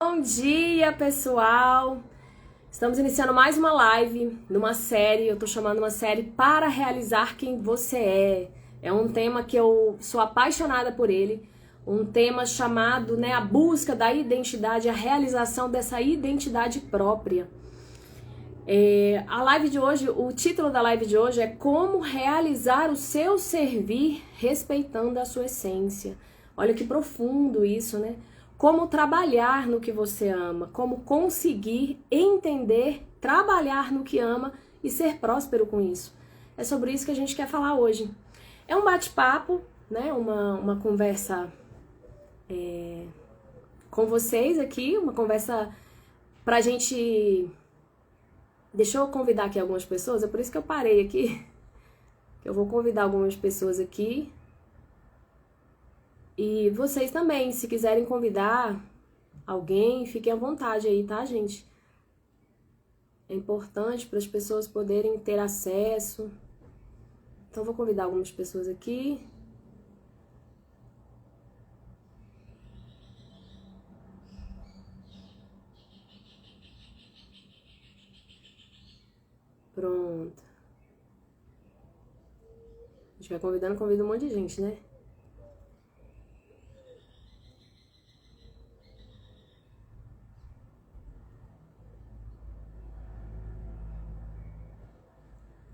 Bom dia, pessoal! Estamos iniciando mais uma live numa série, eu tô chamando uma série Para Realizar Quem Você É. É um tema que eu sou apaixonada por ele, um tema chamado, a busca da identidade, a realização dessa identidade própria. A live de hoje, o título da live de hoje é Como Realizar o Seu Servir Respeitando a Sua Essência. Olha que profundo isso, né? Como trabalhar no que você ama, como conseguir entender, trabalhar no que ama e ser próspero com isso. É sobre isso que a gente quer falar hoje. É um bate-papo, né? Uma conversa com vocês aqui, uma conversa pra gente. Deixa eu convidar aqui algumas pessoas, é por isso que eu parei aqui. Eu vou convidar algumas pessoas aqui. E vocês também, se quiserem convidar alguém, fiquem à vontade aí, tá, gente? É importante para as pessoas poderem ter acesso. Então, vou convidar algumas pessoas aqui. Pronto. A gente vai convidando, convida um monte de gente, né?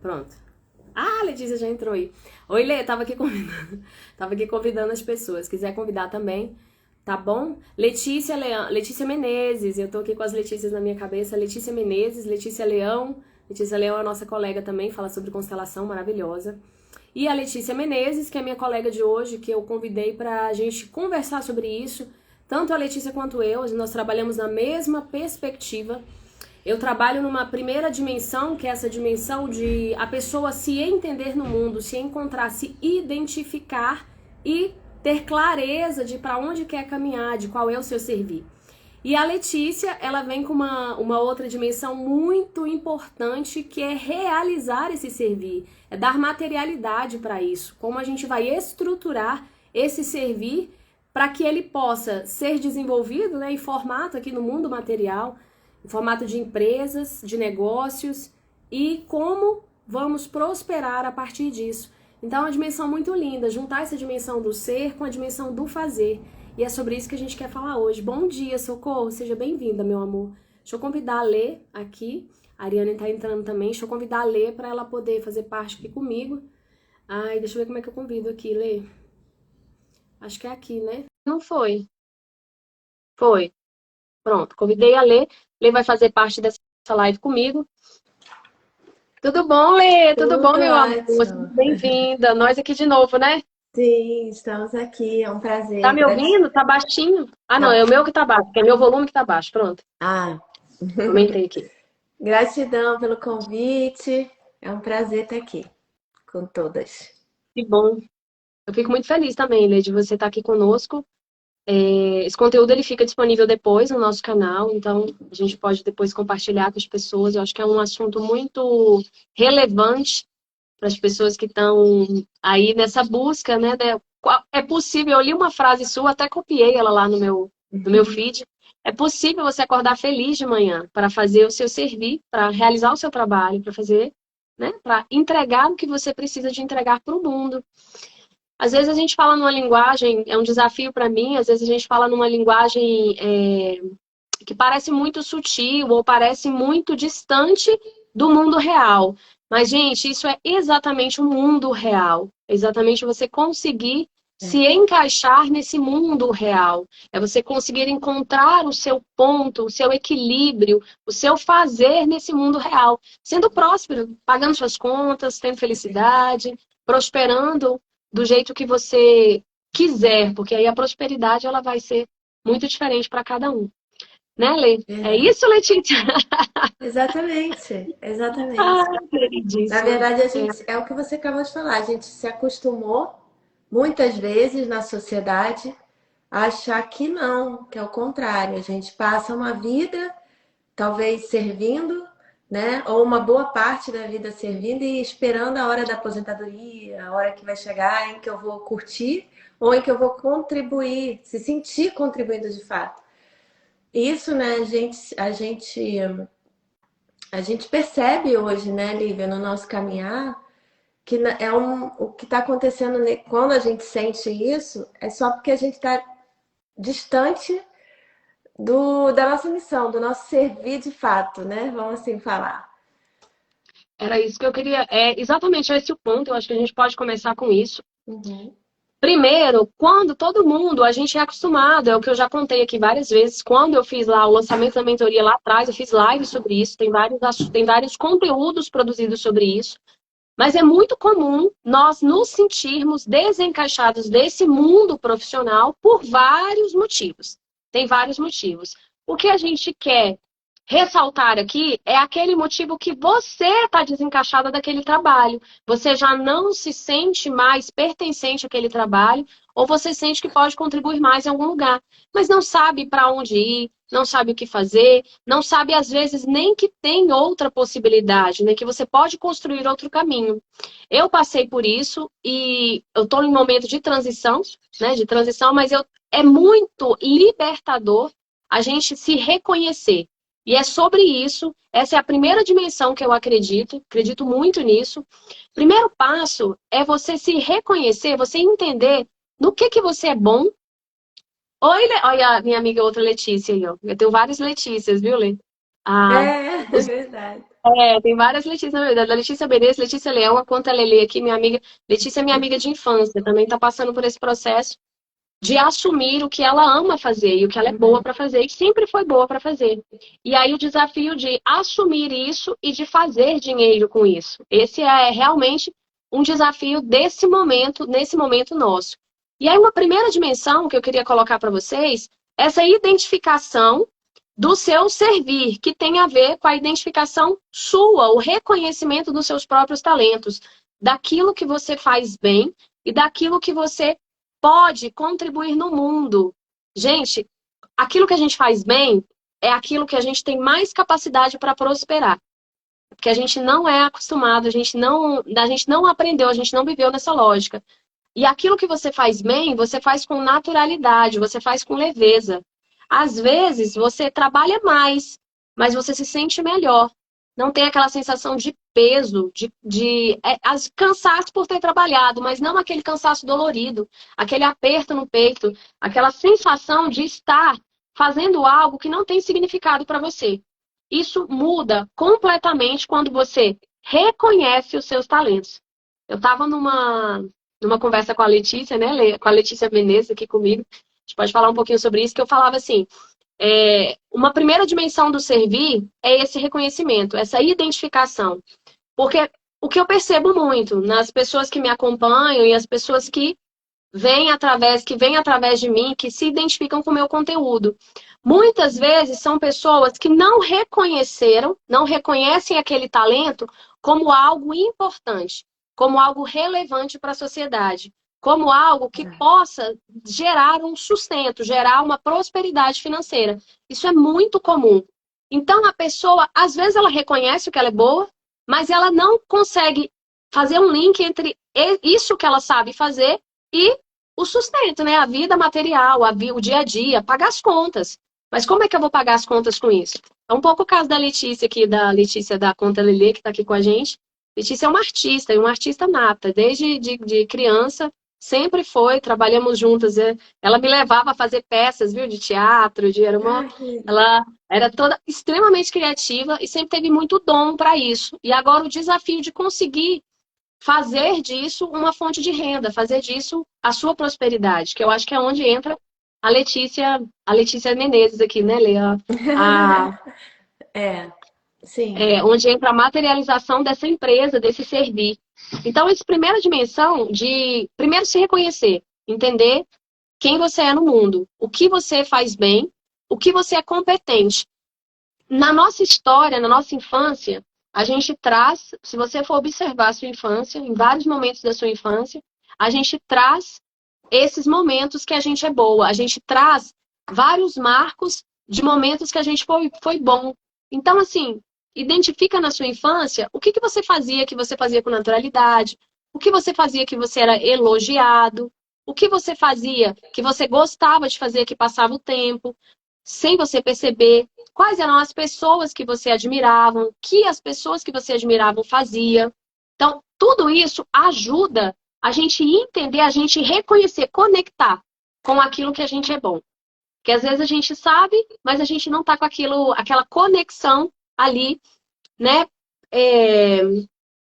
Pronto. Ah, a Letícia já entrou aí. Oi, Lê, tava aqui convidando. Tava aqui convidando as pessoas. Quiser convidar também, tá bom? Letícia Menezes, eu tô aqui com as Letícias na minha cabeça. Letícia Menezes, Letícia Leão. Letícia Leão é a nossa colega também, fala sobre constelação, maravilhosa. E a Letícia Menezes, que é minha colega de hoje, que eu convidei pra gente conversar sobre isso. Tanto a Letícia quanto eu, nós trabalhamos na mesma perspectiva. Eu trabalho numa primeira dimensão, que é essa dimensão de a pessoa se entender no mundo, se encontrar, se identificar e ter clareza de para onde quer caminhar, de qual é o seu servir. E a Letícia, ela vem com uma outra dimensão muito importante, que é realizar esse servir, é dar materialidade para isso, como a gente vai estruturar esse servir para que ele possa ser desenvolvido, né, em formato aqui no mundo material, em formato de empresas, de negócios, e como vamos prosperar a partir disso. Então é uma dimensão muito linda, juntar essa dimensão do ser com a dimensão do fazer. E é sobre isso que a gente quer falar hoje. Bom dia, Socorro, seja bem-vinda, meu amor. Deixa eu convidar a Lê aqui. A Ariane tá entrando também. Deixa eu convidar a Lê para ela poder fazer parte aqui comigo. Ai, deixa eu ver como é que eu convido aqui, Lê. Acho que é aqui, né? Não foi. Foi. Pronto, convidei a Lê. Lê vai fazer parte dessa live comigo. Tudo bom, Lê? Tudo bom, Tudo meu amor? Seja ótimo. bem-vinda. Nós aqui de novo, né? Sim, estamos aqui. É um Tá prazer. me ouvindo? Tá baixinho? Ah, não, Tá. é o meu que tá baixo, que é meu volume que tá baixo. Pronto, Ah, aumentei aqui. gratidão pelo convite. É um prazer estar aqui com todas. Que bom. Eu fico muito feliz também, Lê, de você estar aqui conosco. Esse conteúdo ele fica disponível depois no nosso canal, então a gente pode depois compartilhar com as pessoas. Eu acho que é um assunto muito relevante para as pessoas que estão aí nessa busca, né? É possível, eu li uma frase sua, até copiei ela lá no meu feed. É possível você acordar feliz de manhã para fazer o seu servir, para realizar o seu trabalho, para fazer, né? Para entregar o que você precisa de entregar para o mundo. Às vezes a gente fala numa linguagem, é um desafio para mim, às vezes a gente fala numa linguagem que parece muito sutil ou parece muito distante do mundo real. Mas, gente, isso é exatamente o mundo real. É exatamente você conseguir se É. encaixar nesse mundo real. É você conseguir encontrar o seu ponto, o seu equilíbrio, o seu fazer nesse mundo real. Sendo próspero, pagando suas contas, tendo felicidade, prosperando do jeito que você quiser, porque aí a prosperidade ela vai ser muito diferente para cada um. Né, Lê? É Verdade. isso, Letícia? Exatamente, exatamente. Ah, Na queridíssima. verdade, é o que você acabou de falar. A gente se acostumou muitas vezes na sociedade a achar que não, que é o contrário. A gente passa uma vida talvez servindo, né? Ou uma boa parte da vida servindo e esperando a hora da aposentadoria, a hora que vai chegar em que eu vou curtir ou em que eu vou contribuir, se sentir contribuindo de fato. isso, né, a gente percebe hoje, né, Lívia, no nosso caminhar, que o que está acontecendo quando a gente sente isso, é só porque a gente está distante da nossa missão, do nosso servir de fato, né? Vamos assim falar. Era isso que eu queria. É exatamente esse o ponto. Eu acho que a gente pode começar com isso. Uhum. Primeiro, quando todo mundo, a gente é acostumado, é o que eu já contei aqui várias vezes, quando eu fiz lá o lançamento da mentoria lá atrás, eu fiz live sobre isso, tem vários conteúdos produzidos sobre isso, mas é muito comum nós nos sentirmos desencaixados desse mundo profissional por vários motivos. Tem vários motivos. O que a gente quer ressaltar aqui é aquele motivo que você está desencaixada daquele trabalho. Você já não se sente mais pertencente àquele trabalho, ou você sente que pode contribuir mais em algum lugar, mas não sabe para onde ir, não sabe o que fazer, não sabe às vezes nem que tem outra possibilidade, né? Que você pode construir outro caminho. Eu passei por isso e eu estou em um momento de transição, né? De transição, mas é muito libertador a gente se reconhecer. E é sobre isso, essa é a primeira dimensão que eu acredito muito nisso. Primeiro passo é você se reconhecer, você entender no que você é bom. Oi, olha a minha amiga outra Letícia aí, ó. Eu tenho várias Letícias, viu, Lê? Ah, É verdade. tem várias Letícias, na verdade. A Letícia Menezes, Letícia Leão, a conta Lelê aqui, minha amiga. Letícia é minha amiga de infância, também está passando por esse processo de assumir o que ela ama fazer e o que ela é boa para fazer e sempre foi boa para fazer. E aí o desafio de assumir isso e de fazer dinheiro com isso. Esse é realmente um desafio nesse momento nosso. E aí uma primeira dimensão que eu queria colocar para vocês, essa identificação do seu servir, que tem a ver com a identificação sua, o reconhecimento dos seus próprios talentos, daquilo que você faz bem e daquilo que você pode contribuir no mundo. Gente, aquilo que a gente faz bem é aquilo que a gente tem mais capacidade para prosperar. Porque a gente não é acostumado, a gente não aprendeu, a gente não viveu nessa lógica. E aquilo que você faz bem, você faz com naturalidade, você faz com leveza. Às vezes, você trabalha mais, mas você se sente melhor. Não tem aquela sensação de peso, cansaço por ter trabalhado, mas não aquele cansaço dolorido, aquele aperto no peito, aquela sensação de estar fazendo algo que não tem significado para você. Isso muda completamente quando você reconhece os seus talentos. Eu estava numa conversa com a Letícia, né? Com a Letícia Menezes aqui comigo. A gente pode falar um pouquinho sobre isso, que eu falava assim, uma primeira dimensão do servir é esse reconhecimento, essa identificação. Porque o que eu percebo muito nas pessoas que me acompanham e as pessoas que vêm através de mim, que se identificam com o meu conteúdo. Muitas vezes são pessoas que não reconhecem aquele talento como algo importante, como algo relevante para a sociedade, como algo que possa gerar um sustento, gerar uma prosperidade financeira. Isso é muito comum. Então, a pessoa, às vezes, ela reconhece o que ela é boa, mas ela não consegue fazer um link entre isso que ela sabe fazer e o sustento, né? A vida material, o dia a dia, pagar as contas. Mas como é que eu vou pagar as contas com isso? É um pouco o caso da Letícia aqui, da Letícia da Conta Lelê, que está aqui com a gente. Letícia é uma artista, e uma artista nata. Desde de criança, sempre foi, trabalhamos juntas. Ela me levava a fazer peças, viu, de teatro, ela era toda extremamente criativa e sempre teve muito dom para isso. E agora o desafio de conseguir fazer disso uma fonte de renda, fazer disso a sua prosperidade, que eu acho que é onde entra a Letícia Menezes aqui, né, Lea? Sim. Onde entra a materialização dessa empresa, desse servir. Então, essa primeira dimensão de, primeiro, se reconhecer, entender quem você é no mundo, o que você faz bem, o que você é competente. Na nossa história, na nossa infância, a gente traz, se você for observar a sua infância, em vários momentos da sua infância, a gente traz esses momentos que a gente é boa, a gente traz vários marcos de momentos que a gente foi bom. Então, assim, identifica na sua infância o que você fazia com naturalidade, o que você fazia que você era elogiado, o que você fazia que você gostava de fazer, que passava o tempo. sem você perceber, quais eram as pessoas que você admirava, o que as pessoas que você admirava faziam. Então, tudo isso ajuda a gente entender, a gente reconhecer, conectar com aquilo que a gente é bom. Porque às vezes a gente sabe, mas a gente não está com aquela conexão ali, né? É,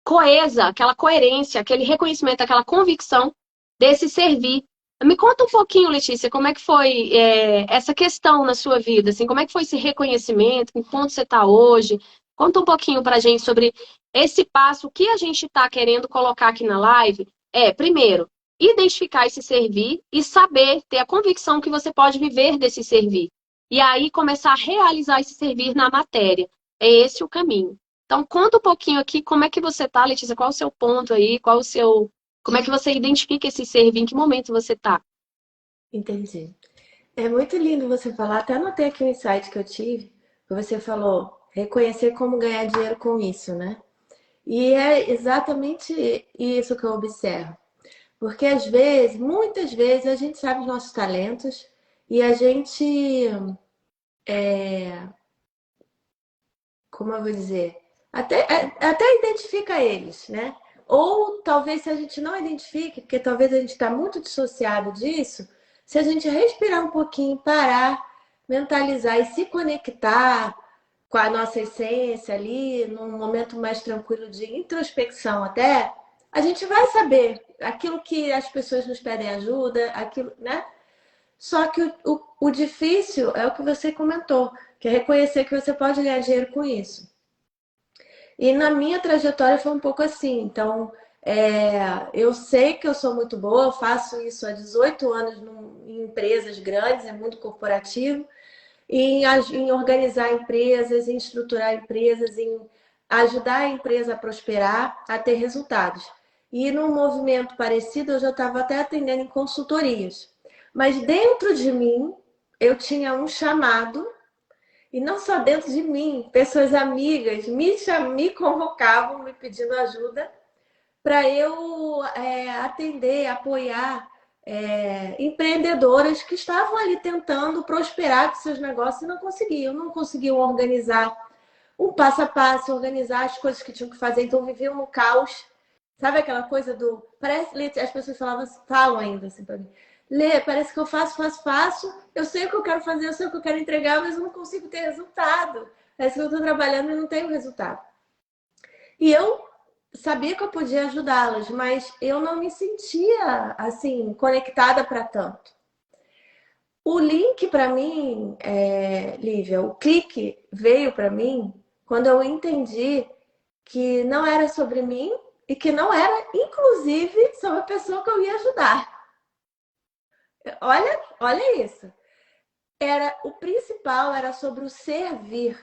coesa, aquela coerência, aquele reconhecimento, aquela convicção desse servir. Me conta um pouquinho, Letícia, como é que foi essa questão na sua vida? Assim, como é que foi esse reconhecimento? Em quanto você está hoje? Conta um pouquinho para a gente sobre esse passo. O que a gente está querendo colocar aqui na live primeiro, identificar esse servir e saber, ter a convicção que você pode viver desse servir. E aí começar a realizar esse servir na matéria. É esse o caminho. Então, conta um pouquinho aqui como é que você tá, Letícia, qual o seu ponto aí, como é que você identifica esse servir, em que momento você tá? Entendi. É muito lindo você falar, até anotei aqui um insight que eu tive, que você falou, reconhecer como ganhar dinheiro com isso, né? E é exatamente isso que eu observo. Porque às vezes, muitas vezes, a gente sabe os nossos talentos e a gente, como eu vou dizer, até identifica eles, né? Ou talvez se a gente não identifique, porque talvez a gente está muito dissociado disso, se a gente respirar um pouquinho, parar, mentalizar e se conectar com a nossa essência ali, num momento mais tranquilo de introspecção até, a gente vai saber aquilo que as pessoas nos pedem ajuda, aquilo, né? Só que o difícil é o que você comentou, que é reconhecer que você pode ganhar dinheiro com isso. E na minha trajetória foi um pouco assim. Então, eu sei que eu sou muito boa, eu faço isso há 18 anos em empresas grandes, é muito corporativo, em organizar empresas, em estruturar empresas, em ajudar a empresa a prosperar, a ter resultados. E num movimento parecido, eu já estava até atendendo em consultorias. Mas dentro de mim, eu tinha um chamado, e não só dentro de mim, pessoas amigas me convocavam, me pedindo ajuda para eu atender, apoiar empreendedoras que estavam ali tentando prosperar com seus negócios e não conseguiam organizar um passo a passo, organizar as coisas que tinham que fazer, então viviam no caos. Sabe aquela coisa do. Parece, as pessoas falam ainda assim para mim. Lê, parece que eu faço. Eu sei o que eu quero fazer, eu sei o que eu quero entregar, mas eu não consigo ter resultado. Parece que eu estou trabalhando e não tenho resultado. E eu sabia que eu podia ajudá-las, mas eu não me sentia assim conectada para tanto. O link para mim, Lívia, o clique veio para mim quando eu entendi que não era sobre mim e que não era, inclusive, sobre a pessoa que eu ia ajudar. Olha isso. O principal era sobre o servir.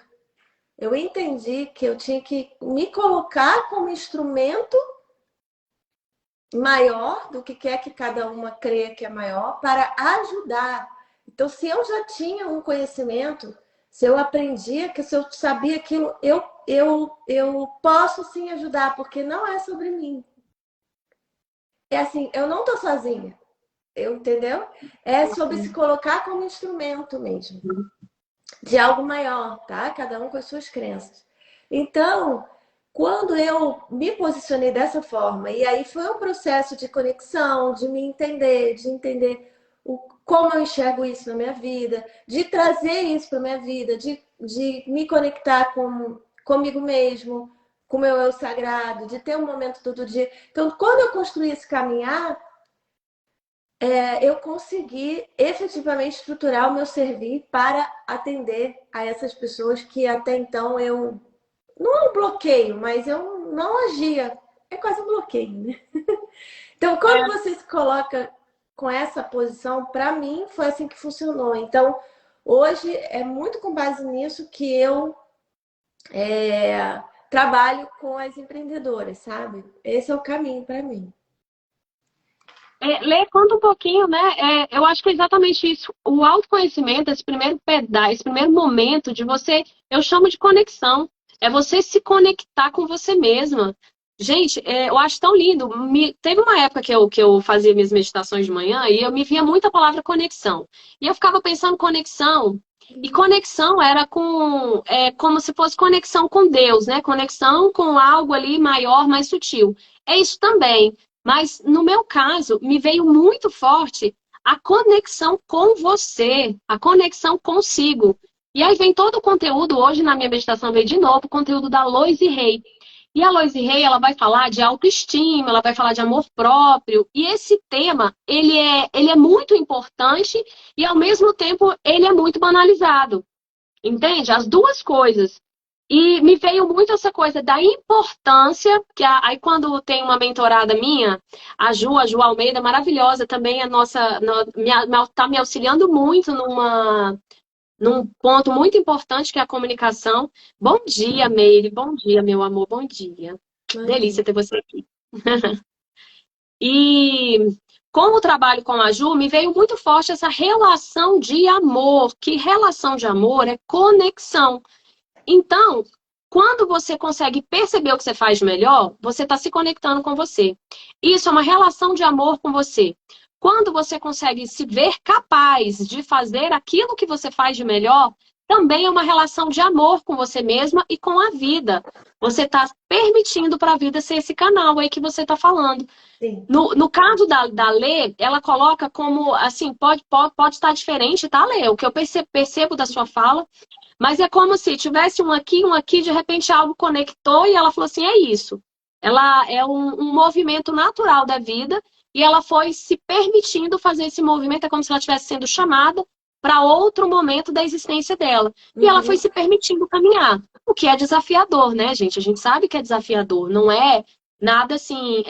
Eu entendi que eu tinha que me colocar como instrumento maior do que quer que cada uma creia que é maior para ajudar. Então, se eu já tinha um conhecimento, se eu aprendia, que se eu sabia aquilo, eu posso sim ajudar, porque não é sobre mim. É assim, eu não estou sozinha, entendeu? É sobre se colocar como instrumento mesmo, de algo maior, tá? Cada um com as suas crenças. Então, quando eu me posicionei dessa forma, e aí foi um processo de conexão, de me entender, de entender como eu enxergo isso na minha vida, de trazer isso para minha vida, de me conectar comigo mesmo, com o meu eu sagrado, de ter um momento todo dia. Então, quando eu construí esse caminhar, eu consegui efetivamente estruturar o meu servir para atender a essas pessoas que até então eu não é um bloqueio, mas eu não agia. É quase um bloqueio, né? Então, quando você se coloca com essa posição, para mim foi assim que funcionou. Então, hoje é muito com base nisso que eu trabalho com as empreendedoras, sabe? Esse é o caminho para mim. Lê, conta um pouquinho, né? Eu acho que é exatamente isso. O autoconhecimento, esse primeiro pedaço, esse primeiro momento de você, eu chamo de conexão. É você se conectar com você mesma. Gente, eu acho tão lindo. Teve uma época que eu fazia minhas meditações de manhã e eu me via muito a palavra conexão. E eu ficava pensando conexão. E conexão era como se fosse conexão com Deus, né? Conexão com algo ali maior, mais sutil. É isso também. Mas no meu caso, me veio muito forte a conexão com você, a conexão consigo. E aí vem todo o conteúdo, hoje na minha meditação veio de novo o conteúdo da Loise Rey. E a Loise Rey, ela vai falar de autoestima, ela vai falar de amor próprio. E esse tema, ele é muito importante e, ao mesmo tempo, ele é muito banalizado. Entende? As duas coisas. E me veio muito essa coisa da importância, que aí quando tem uma mentorada minha, a Ju Almeida, maravilhosa, também é nossa, tá me auxiliando muito num ponto muito importante que é a comunicação. Bom dia, Meire. Bom dia, meu amor. Bom dia. Bom dia. Delícia ter você aqui. E com o trabalho com a Ju, me veio muito forte essa relação de amor. Que relação de amor é conexão. Então, quando você consegue perceber o que você faz melhor, você está se conectando com você. Isso é uma relação de amor com você. Quando você consegue se ver capaz de fazer aquilo que você faz de melhor, também é uma relação de amor com você mesma e com a vida. Você está permitindo para a vida ser esse canal aí que você está falando. Sim. No caso da Lê, ela coloca como, assim, pode estar diferente, tá, Lê? O que eu percebo da sua fala, mas é como se tivesse um aqui, de repente algo conectou e ela falou assim, é isso. Ela é um movimento natural da vida e ela foi se permitindo fazer esse movimento, é como se ela estivesse sendo chamada para outro momento da existência dela. E ela foi Uhum. se permitindo caminhar, o que é desafiador, né, gente? A gente sabe que é desafiador, não é nada assim...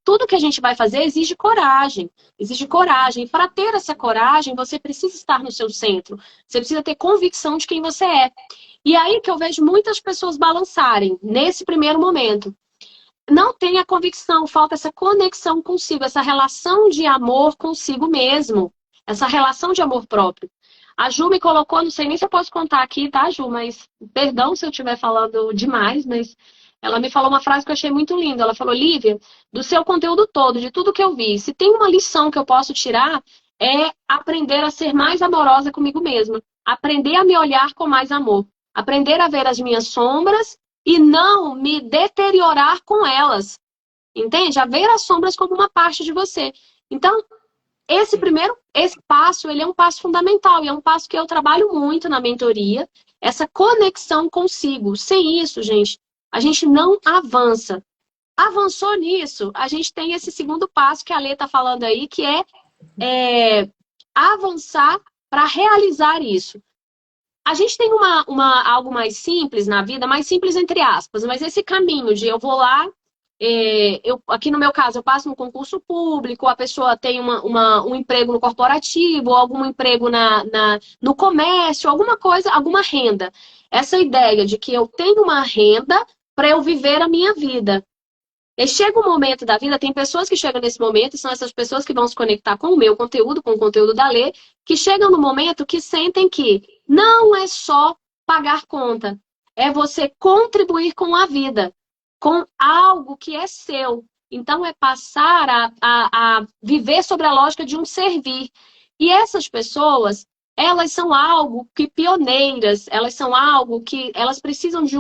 tudo que a gente vai fazer exige coragem. Exige coragem. Para ter essa coragem, você precisa estar no seu centro. Você precisa ter convicção de quem você é. E aí que eu vejo muitas pessoas balançarem nesse primeiro momento. Não tem a convicção, falta essa conexão consigo, essa relação de amor consigo mesmo. Essa relação de amor próprio. A Ju me colocou, não sei nem se eu posso contar aqui, tá, Ju? Mas perdão se eu estiver falando demais, mas ela me falou uma frase que eu achei muito linda. Ela falou, Lívia, do seu conteúdo todo, de tudo que eu vi, se tem uma lição que eu posso tirar, é aprender a ser mais amorosa comigo mesma. Aprender a me olhar com mais amor. Aprender a ver as minhas sombras e não me deteriorar com elas. Entende? A ver as sombras como uma parte de você. Então, esse passo, ele é um passo fundamental e é um passo que eu trabalho muito na mentoria, essa conexão consigo. Sem isso, gente, a gente não avança. Avançou nisso, a gente tem esse segundo passo que a Lê está falando aí, que é avançar para realizar isso. A gente tem algo mais simples na vida, mais simples entre aspas, mas esse caminho de eu vou lá, aqui no meu caso, eu passo no concurso público, a pessoa tem um emprego no corporativo, ou algum emprego no comércio, alguma coisa, alguma renda. Essa ideia de que eu tenho uma renda para eu viver a minha vida. E chega um momento da vida, tem pessoas que chegam nesse momento, e são essas pessoas que vão se conectar com o meu conteúdo, com o conteúdo da Lê, que chegam no momento que sentem que não é só pagar conta, é você contribuir com a vida, com algo que é seu. Então, é passar a viver sobre a lógica de um servir. E essas pessoas, elas são algo que pioneiras, elas são algo que elas precisam de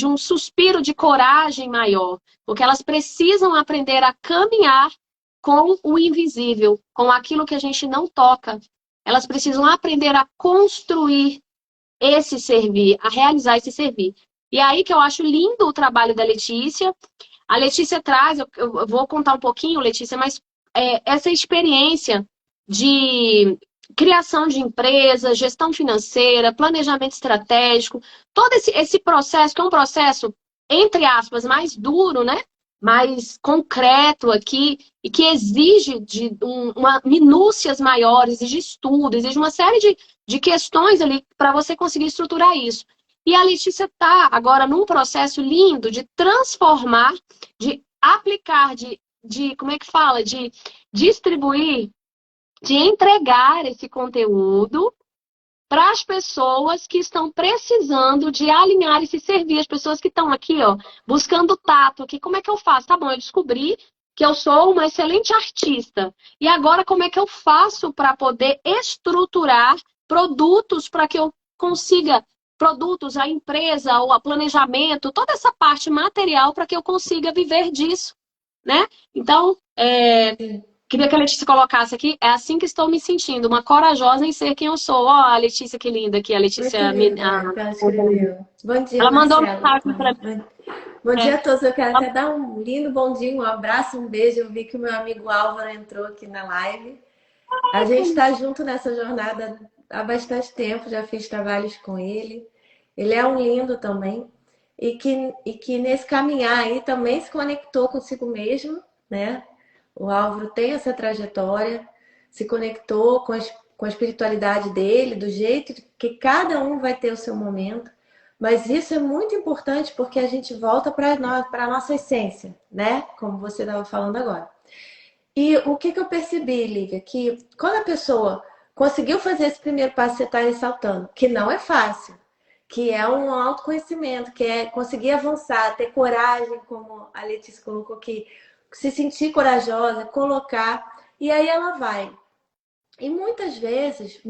um suspiro de coragem maior, porque elas precisam aprender a caminhar com o invisível, com aquilo que a gente não toca. Elas precisam aprender a construir esse servir, a realizar esse servir. E aí que eu acho lindo o trabalho da Letícia. A Letícia traz, eu vou contar um pouquinho, Letícia, mas essa experiência de criação de empresa, gestão financeira, planejamento estratégico, todo esse processo, que é um processo, entre aspas, mais duro, né? Mais concreto aqui, e que exige minúcias maiores, exige estudo, exige uma série de questões ali para você conseguir estruturar isso. E a Letícia está agora num processo lindo de transformar, de aplicar, como é que fala? De distribuir, de entregar esse conteúdo para as pessoas que estão precisando de alinhar e se servir. As pessoas que estão aqui, ó, buscando tato. Aqui, como é que eu faço? Tá bom, eu descobri que eu sou uma excelente artista. E agora, como é que eu faço para poder estruturar produtos para que eu consiga, produtos, a empresa, ou a planejamento, toda essa parte material para que eu consiga viver disso, né? Então, queria que a Letícia colocasse aqui, é assim que estou me sentindo, uma corajosa em ser quem eu sou. Ó, a Letícia, que linda aqui, a Muito Letícia... linda que ela escreveu. Bom dia, Ela mandou Marcelo. mensagem para mim. Bom dia a todos. Eu quero até dar um lindo bom dia, um abraço, um beijo. Eu vi que o meu amigo Álvaro entrou aqui na live. A gente está junto nessa jornada há bastante tempo, já fiz trabalhos com ele. Ele é um lindo também. E que nesse caminhar aí também se conectou consigo mesmo, né? O Álvaro tem essa trajetória, se conectou com a espiritualidade dele, do jeito que cada um vai ter o seu momento. Mas isso é muito importante porque a gente volta para a nossa essência, né? Como você estava falando agora. E o que eu percebi, Lívia, que quando a pessoa conseguiu fazer esse primeiro passo que você está ressaltando, que não é fácil, que é um autoconhecimento, que é conseguir avançar, ter coragem, como a Letícia colocou aqui, se sentir corajosa, colocar, e aí ela vai. E muitas vezes,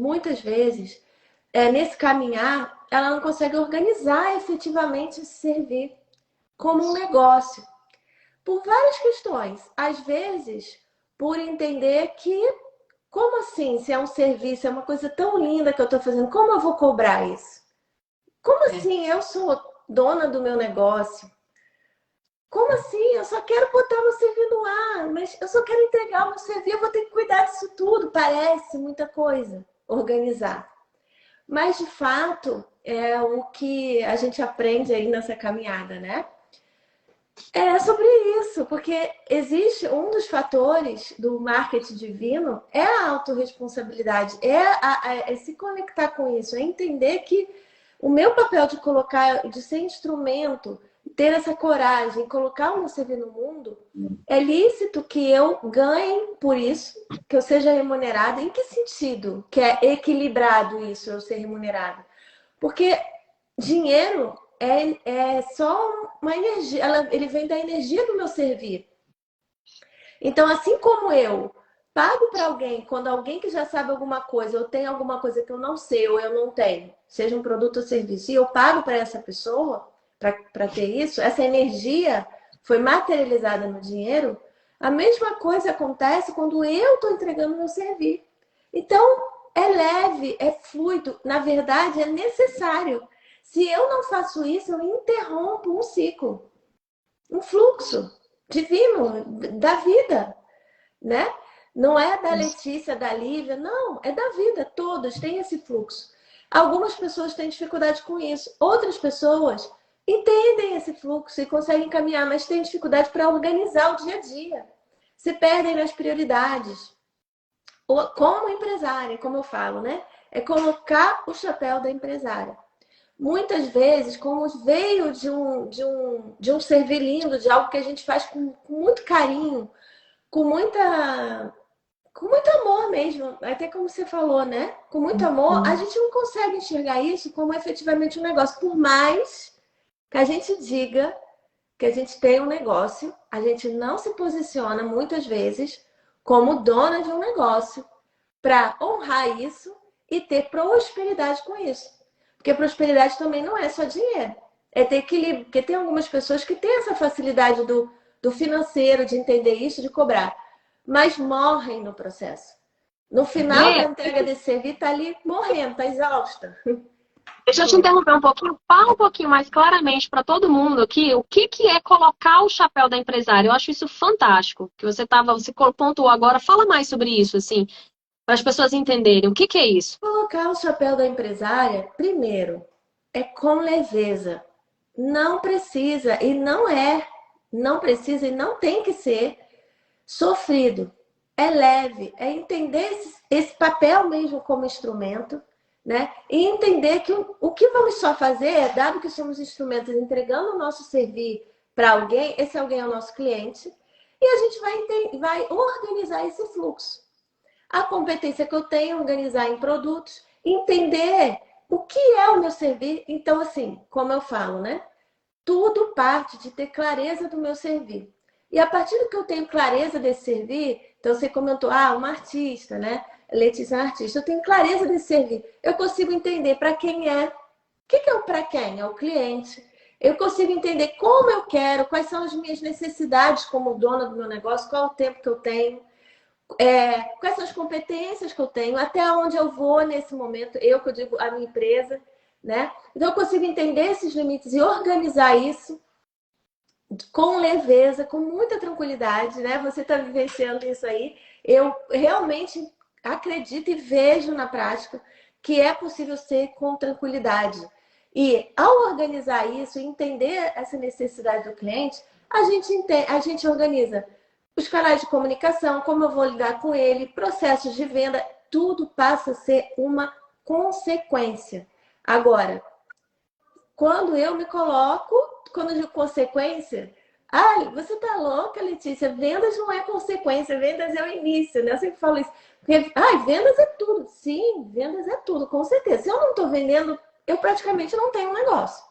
nesse caminhar, ela não consegue organizar efetivamente esse servir como um negócio. Por várias questões. Às vezes, por entender que, como assim, se é um serviço, é uma coisa tão linda que eu estou fazendo, como eu vou cobrar isso? Como assim eu sou dona do meu negócio? Como assim? Eu só quero botar meu serviço no ar, mas eu só quero entregar o meu serviço, eu vou ter que cuidar disso tudo. Parece muita coisa, organizar. Mas, de fato, é o que a gente aprende aí nessa caminhada, né? É sobre isso, porque existe um dos fatores do marketing divino é a autorresponsabilidade, é se conectar com isso, é entender que o meu papel de colocar, de ser instrumento, ter essa coragem, colocar o meu serviço no mundo, é lícito que eu ganhe por isso, que eu seja remunerada. Em que sentido que é equilibrado isso, eu ser remunerada? Porque dinheiro é só uma energia, ele vem da energia do meu servir. Então, assim como eu pago para alguém, quando alguém que já sabe alguma coisa, ou tem alguma coisa que eu não sei ou eu não tenho, seja um produto ou serviço, e eu pago para essa pessoa, para ter isso, essa energia foi materializada no dinheiro, a mesma coisa acontece quando eu estou entregando meu serviço. Então, é leve, é fluido, na verdade, é necessário. Se eu não faço isso, eu interrompo um ciclo, um fluxo divino da vida, né? Não é da Letícia, da Lívia, não, é da vida, todos têm esse fluxo. Algumas pessoas têm dificuldade com isso, outras pessoas entendem esse fluxo e conseguem caminhar, mas têm dificuldade para organizar o dia a dia. Se perdem nas prioridades. Como empresária, como eu falo, né? É colocar o chapéu da empresária. Muitas vezes, como veio de um servir lindo, de algo que a gente faz com muito carinho, com muito amor mesmo, até como você falou, né? Com muito amor, a gente não consegue enxergar isso como efetivamente um negócio. Por mais que a gente diga que a gente tem um negócio, a gente não se posiciona muitas vezes como dona de um negócio para honrar isso e ter prosperidade com isso. Porque prosperidade também não é só dinheiro. É ter equilíbrio. Porque tem algumas pessoas que têm essa facilidade do financeiro, de entender isso, de cobrar. Mas morrem no processo. No final da entrega desse serviço, está ali morrendo, está exausta. Deixa eu te interromper um pouquinho. Fala um pouquinho mais claramente para todo mundo aqui o que é colocar o chapéu da empresária. Eu acho isso fantástico. Que você pontuou agora. Fala mais sobre isso, assim, para as pessoas entenderem. O que é isso? Colocar o chapéu da empresária, primeiro, é com leveza. Não precisa e não precisa e não tem que ser sofrido. É leve, é entender esse papel mesmo como instrumento, né? E entender que o que vamos só fazer, dado que somos instrumentos entregando o nosso serviço para alguém, esse alguém é o nosso cliente, e a gente vai organizar esse fluxo. A competência que eu tenho, organizar em produtos, entender o que é o meu serviço. Então, assim, como eu falo, né? Tudo parte de ter clareza do meu serviço. E a partir do que eu tenho clareza desse serviço, então você comentou, uma artista, né? Letícia é uma artista, eu tenho clareza de servir. Eu consigo entender para quem é. O que é o para quem? É o cliente. Eu consigo entender como eu quero, quais são as minhas necessidades como dona do meu negócio, qual é o tempo que eu tenho, quais são as competências que eu tenho, até onde eu vou nesse momento, que eu digo a minha empresa, né? Então eu consigo entender esses limites e organizar isso com leveza, com muita tranquilidade, né? Você está vivenciando isso aí. Eu realmente acredito e vejo na prática que é possível ser com tranquilidade. E ao organizar isso, entender essa necessidade do cliente, a gente organiza os canais de comunicação, como eu vou lidar com ele, processos de venda, tudo passa a ser uma consequência. Agora, quando eu me coloco, quando eu digo consequência, você tá louca, Letícia, vendas não é consequência, vendas é o início, né? Eu sempre falo isso. Porque, vendas é tudo. Sim, vendas é tudo, com certeza. Se eu não estou vendendo, eu praticamente não tenho um negócio.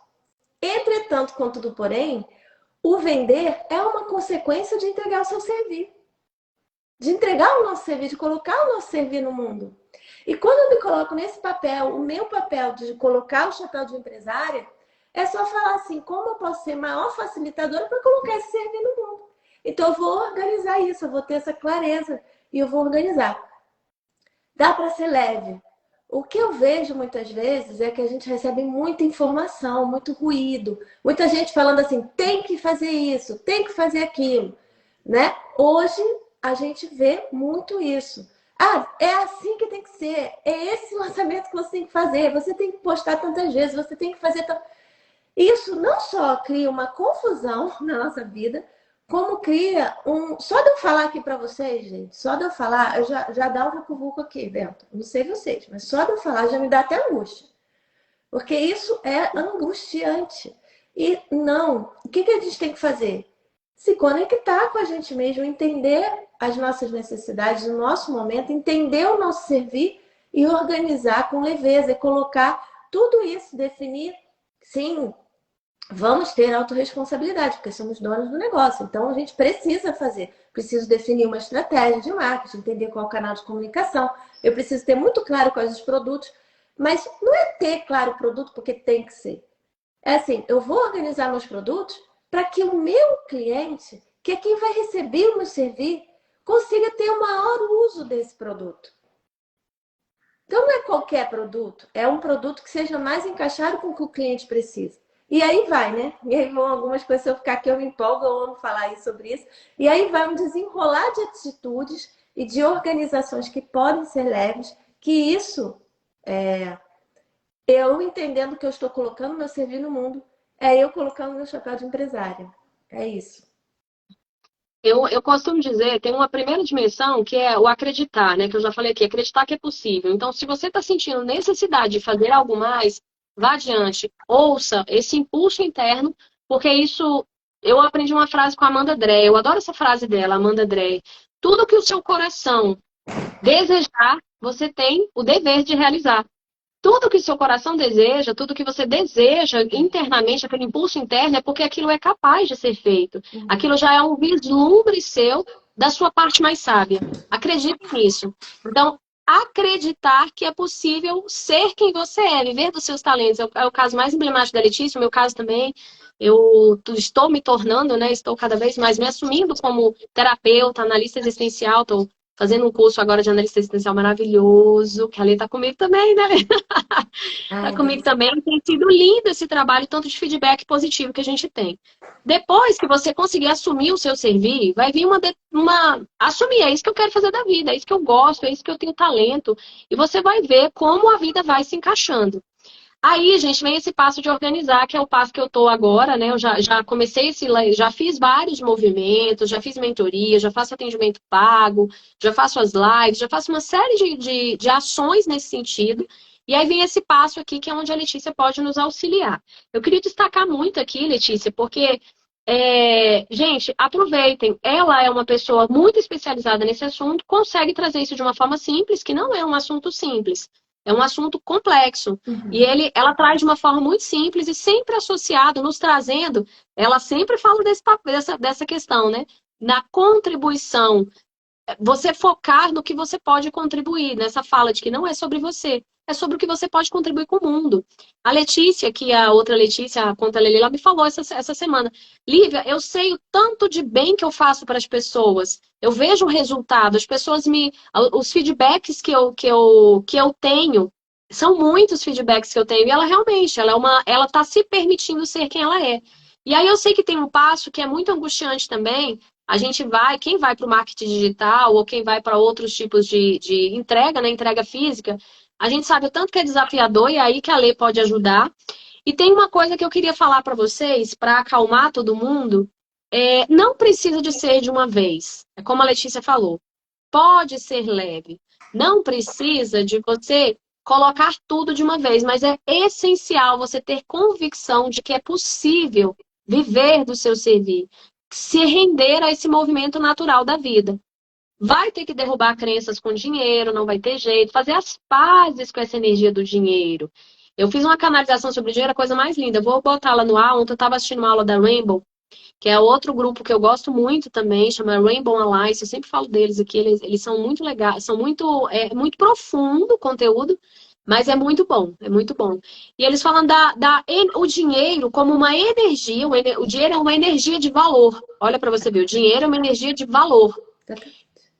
Entretanto, contudo, porém, o vender é uma consequência de entregar o seu serviço. De entregar o nosso serviço, de colocar o nosso serviço no mundo. E quando eu me coloco nesse papel, o meu papel de colocar o chapéu de empresária, é só falar assim, como eu posso ser maior facilitadora para colocar esse serviço no mundo. Então eu vou organizar isso, eu vou ter essa clareza e eu vou organizar. Dá para ser leve. O que eu vejo muitas vezes é que a gente recebe muita informação, muito ruído, muita gente falando assim, tem que fazer isso, tem que fazer aquilo, né? Hoje a gente vê muito isso. É assim que tem que ser, é esse lançamento que você tem que fazer, você tem que postar tantas vezes, você tem que fazer... Isso não só cria uma confusão na nossa vida, como cria um... Só de eu falar aqui para vocês, gente, só de eu falar, já dá um recuvuco aqui dentro. Não sei vocês, mas só de eu falar já me dá até angústia. Porque isso é angustiante. E não, o que a gente tem que fazer? Se conectar com a gente mesmo, entender as nossas necessidades, o nosso momento, entender o nosso servir e organizar com leveza e colocar tudo isso, definir, sim, vamos ter autorresponsabilidade, porque somos donos do negócio. Então, a gente precisa fazer. Preciso definir uma estratégia de marketing, entender qual é o canal de comunicação. Eu preciso ter muito claro quais os produtos. Mas não é ter claro o produto porque tem que ser. É assim, eu vou organizar meus produtos para que o meu cliente, que é quem vai receber o meu serviço, consiga ter o maior uso desse produto. Então, não é qualquer produto. É um produto que seja mais encaixado com o que o cliente precisa. E aí vai, né? E aí vão algumas coisas, se eu ficar aqui eu me empolgo, eu amo falar aí sobre isso. E aí vai um desenrolar de atitudes e de organizações que podem ser leves, que isso, eu entendendo que eu estou colocando meu serviço no mundo, é eu colocando meu chapéu de empresária. É isso. Eu costumo dizer, tem uma primeira dimensão que é o acreditar, né? Que eu já falei aqui, acreditar que é possível. Então, se você está sentindo necessidade de fazer algo mais, vá adiante, ouça esse impulso interno, porque isso... Eu aprendi uma frase com a Amanda Drey, eu adoro essa frase dela, Amanda Drey. Tudo que o seu coração desejar, você tem o dever de realizar. Tudo que seu coração deseja, tudo que você deseja internamente, aquele impulso interno, é porque aquilo é capaz de ser feito. Aquilo já é um vislumbre seu da sua parte mais sábia. Acredite nisso. Então, acreditar que é possível ser quem você é, viver dos seus talentos. É o caso mais emblemático da Letícia, o meu caso também. Eu estou me tornando, né? Estou cada vez mais me assumindo como terapeuta, analista existencial, estou fazendo um curso agora de analista existencial maravilhoso, que a Lê tá comigo também, né? Tá comigo também. Tem sido lindo esse trabalho, tanto de feedback positivo que a gente tem. Depois que você conseguir assumir o seu servir, vai vir assumir, é isso que eu quero fazer da vida, é isso que eu gosto, é isso que eu tenho talento. E você vai ver como a vida vai se encaixando. Aí, gente, vem esse passo de organizar, que é o passo que eu tô agora, né? Eu já comecei já fiz vários movimentos, já fiz mentoria, já faço atendimento pago, já faço as lives, já faço uma série de ações nesse sentido. E aí vem esse passo aqui, que é onde a Letícia pode nos auxiliar. Eu queria destacar muito aqui, Letícia, porque, gente, aproveitem. Ela é uma pessoa muito especializada nesse assunto, consegue trazer isso de uma forma simples, que não é um assunto simples. É um assunto complexo. E ela traz de uma forma muito simples e sempre associado, nos trazendo, ela sempre fala dessa questão, né? Na contribuição você focar no que você pode contribuir, nessa fala de que não é sobre você, é sobre o que você pode contribuir com o mundo. A Letícia, que é a outra Letícia, a Conta Lelê, ela me falou essa semana: Lívia, eu sei o tanto de bem que eu faço para as pessoas, eu vejo o resultado, as pessoas os feedbacks que eu tenho, são muitos feedbacks que eu tenho, e ela realmente, ela está se permitindo ser quem ela é. E aí eu sei que tem um passo que é muito angustiante também. A gente quem vai para o marketing digital ou quem vai para outros tipos de entrega, né, entrega física, a gente sabe o tanto que é desafiador e é aí que a lei pode ajudar. E tem uma coisa que eu queria falar para vocês, para acalmar todo mundo, não precisa de ser de uma vez. É como a Letícia falou, pode ser leve. Não precisa de você colocar tudo de uma vez, mas é essencial você ter convicção de que é possível viver do seu servir, se render a esse movimento natural da vida. Vai ter que derrubar crenças com dinheiro, não vai ter jeito, fazer as pazes com essa energia do dinheiro. Eu fiz uma canalização sobre o dinheiro, a coisa mais linda. Eu vou botar ela no ar. Ontem eu estava assistindo uma aula da Rainbow, que é outro grupo que eu gosto muito também, chama Rainbow Alliance. Eu sempre falo deles aqui, eles são muito legais, são muito profundo o conteúdo, mas é muito bom, é muito bom. E eles falam o dinheiro como uma energia, o dinheiro é uma energia de valor. Olha para você ver, o dinheiro é uma energia de valor.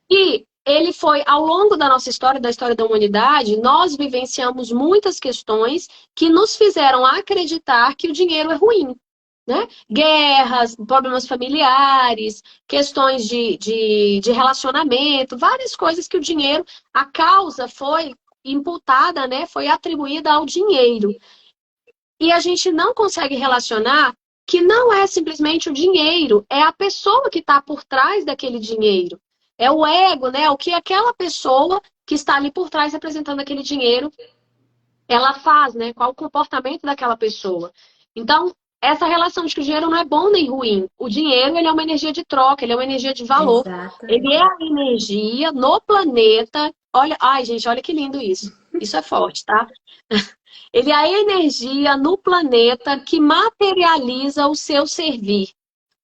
E ele foi, ao longo da nossa história, da história da humanidade, nós vivenciamos muitas questões que nos fizeram acreditar que o dinheiro é ruim. Né? Guerras, problemas familiares, questões de relacionamento, várias coisas que o dinheiro, a causa foi imputada, né? Foi atribuída ao dinheiro. E a gente não consegue relacionar que não é simplesmente o dinheiro, é a pessoa que está por trás daquele dinheiro. É o ego, né? O que aquela pessoa que está ali por trás representando aquele dinheiro, ela faz, né? Qual o comportamento daquela pessoa. Então, essa relação de que o dinheiro não é bom nem ruim. O dinheiro, ele é uma energia de troca, ele é uma energia de valor. Exatamente. Ele é a energia no planeta. Olha, ai, gente, olha que lindo isso. Isso é forte, tá? Ele é a energia no planeta que materializa o seu servir.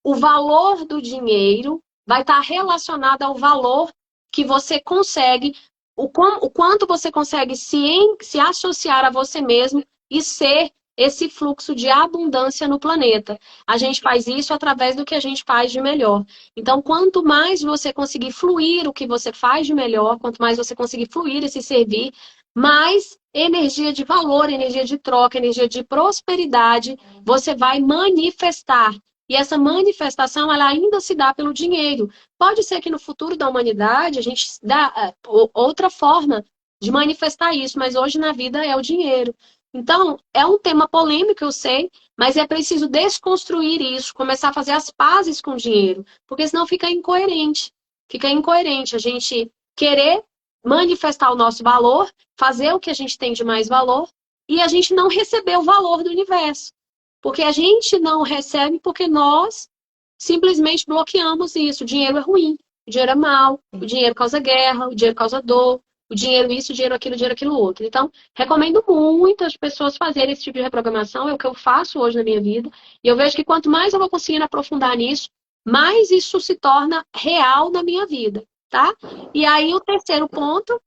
O valor do dinheiro vai estar relacionado ao valor que você consegue, o quanto você consegue se associar a você mesmo e ser esse fluxo de abundância no planeta. A gente faz isso através do que a gente faz de melhor. Então, quanto mais você conseguir fluir o que você faz de melhor, quanto mais você conseguir fluir esse servir, mais energia de valor, energia de troca, energia de prosperidade você vai manifestar. E essa manifestação, ela ainda se dá pelo dinheiro. Pode ser que no futuro da humanidade a gente dá outra forma de manifestar isso, mas hoje na vida é o dinheiro. Então, é um tema polêmico, eu sei, mas é preciso desconstruir isso, começar a fazer as pazes com o dinheiro, porque senão fica incoerente. Fica incoerente a gente querer manifestar o nosso valor, fazer o que a gente tem de mais valor, e a gente não receber o valor do universo. Porque a gente não recebe porque nós simplesmente bloqueamos isso. O dinheiro é ruim, o dinheiro é mau, o dinheiro causa guerra, o dinheiro causa dor, o dinheiro isso, o dinheiro aquilo outro. Então, recomendo muito as pessoas fazerem esse tipo de reprogramação, é o que eu faço hoje na minha vida. E eu vejo que quanto mais eu vou conseguindo aprofundar nisso, mais isso se torna real na minha vida, tá? E aí, o terceiro ponto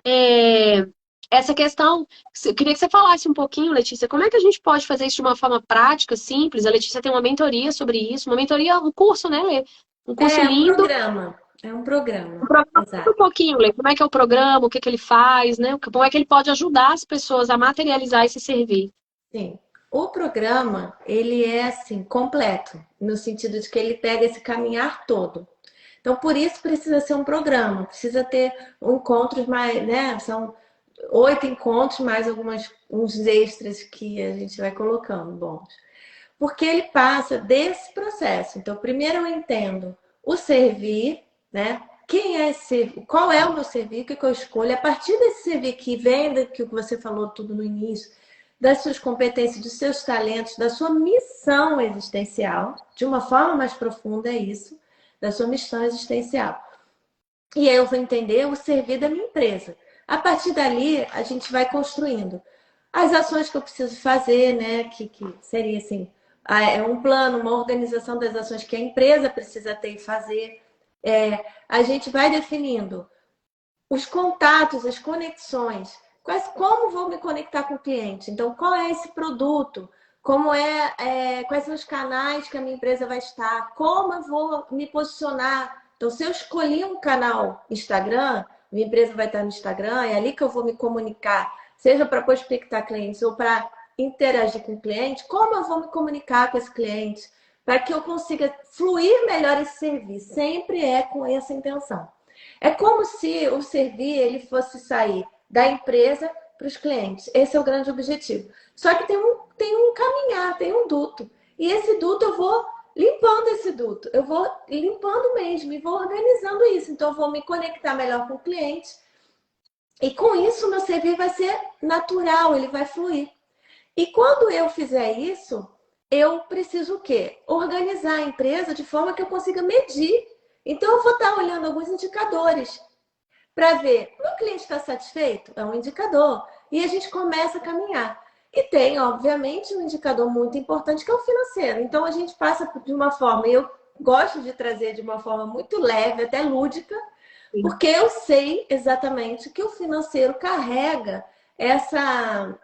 é essa questão. Eu queria que você falasse um pouquinho, Letícia, como é que a gente pode fazer isso de uma forma prática, simples? A Letícia tem uma mentoria sobre isso, uma mentoria, um curso, né, Lê? Um curso É um lindo. programa. É um programa. Um programa, Exato. um pouquinho, Lê, como é que é o programa, o que que ele faz, né? Como é que ele pode ajudar as pessoas a materializar esse servir? Sim. O programa, ele é assim, completo, no sentido de que ele pega esse caminhar todo. Então, por isso precisa ser um programa, precisa ter encontros mais, né? São 8 encontros, mais uns extras que a gente vai colocando, bons. Porque ele passa desse processo. Então, primeiro eu entendo o servir, né? Quem é esse, qual é o meu servir, o que eu escolho? A partir desse servir que vem do que você falou tudo no início, das suas competências, dos seus talentos, da sua missão existencial, de uma forma mais profunda é isso, da sua missão existencial. E aí eu vou entender o servir da minha empresa. A partir dali, a gente vai construindo as ações que eu preciso fazer, né? Que seria assim, é um plano, uma organização das ações que a empresa precisa ter e fazer. A gente vai definindo os contatos, as conexões, como vou me conectar com o cliente? Então, qual é esse produto? Quais são os canais que a minha empresa vai estar? Como eu vou me posicionar? Então, se eu escolhi um canal Instagram, minha empresa vai estar no Instagram, é ali que eu vou me comunicar, seja para prospectar clientes ou para interagir com o cliente, como eu vou me comunicar com esse cliente? Para que eu consiga fluir melhor esse serviço. Sempre é com essa intenção. É como se o servir ele fosse sair da empresa para os clientes. Esse é o grande objetivo. Só que tem um caminhar, tem um duto. E esse duto eu vou limpando esse duto. Eu vou limpando mesmo e vou organizando isso. Então eu vou me conectar melhor com o cliente. E com isso o meu servir vai ser natural, ele vai fluir. E quando eu fizer isso, eu preciso o quê? Organizar a empresa de forma que eu consiga medir. Então, eu vou estar olhando alguns indicadores para ver, o cliente está satisfeito? É um indicador. E a gente começa a caminhar. E tem, obviamente, um indicador muito importante que é o financeiro. Então, a gente passa de uma forma, eu gosto de trazer de uma forma muito leve, até lúdica, porque eu sei exatamente que o financeiro carrega essa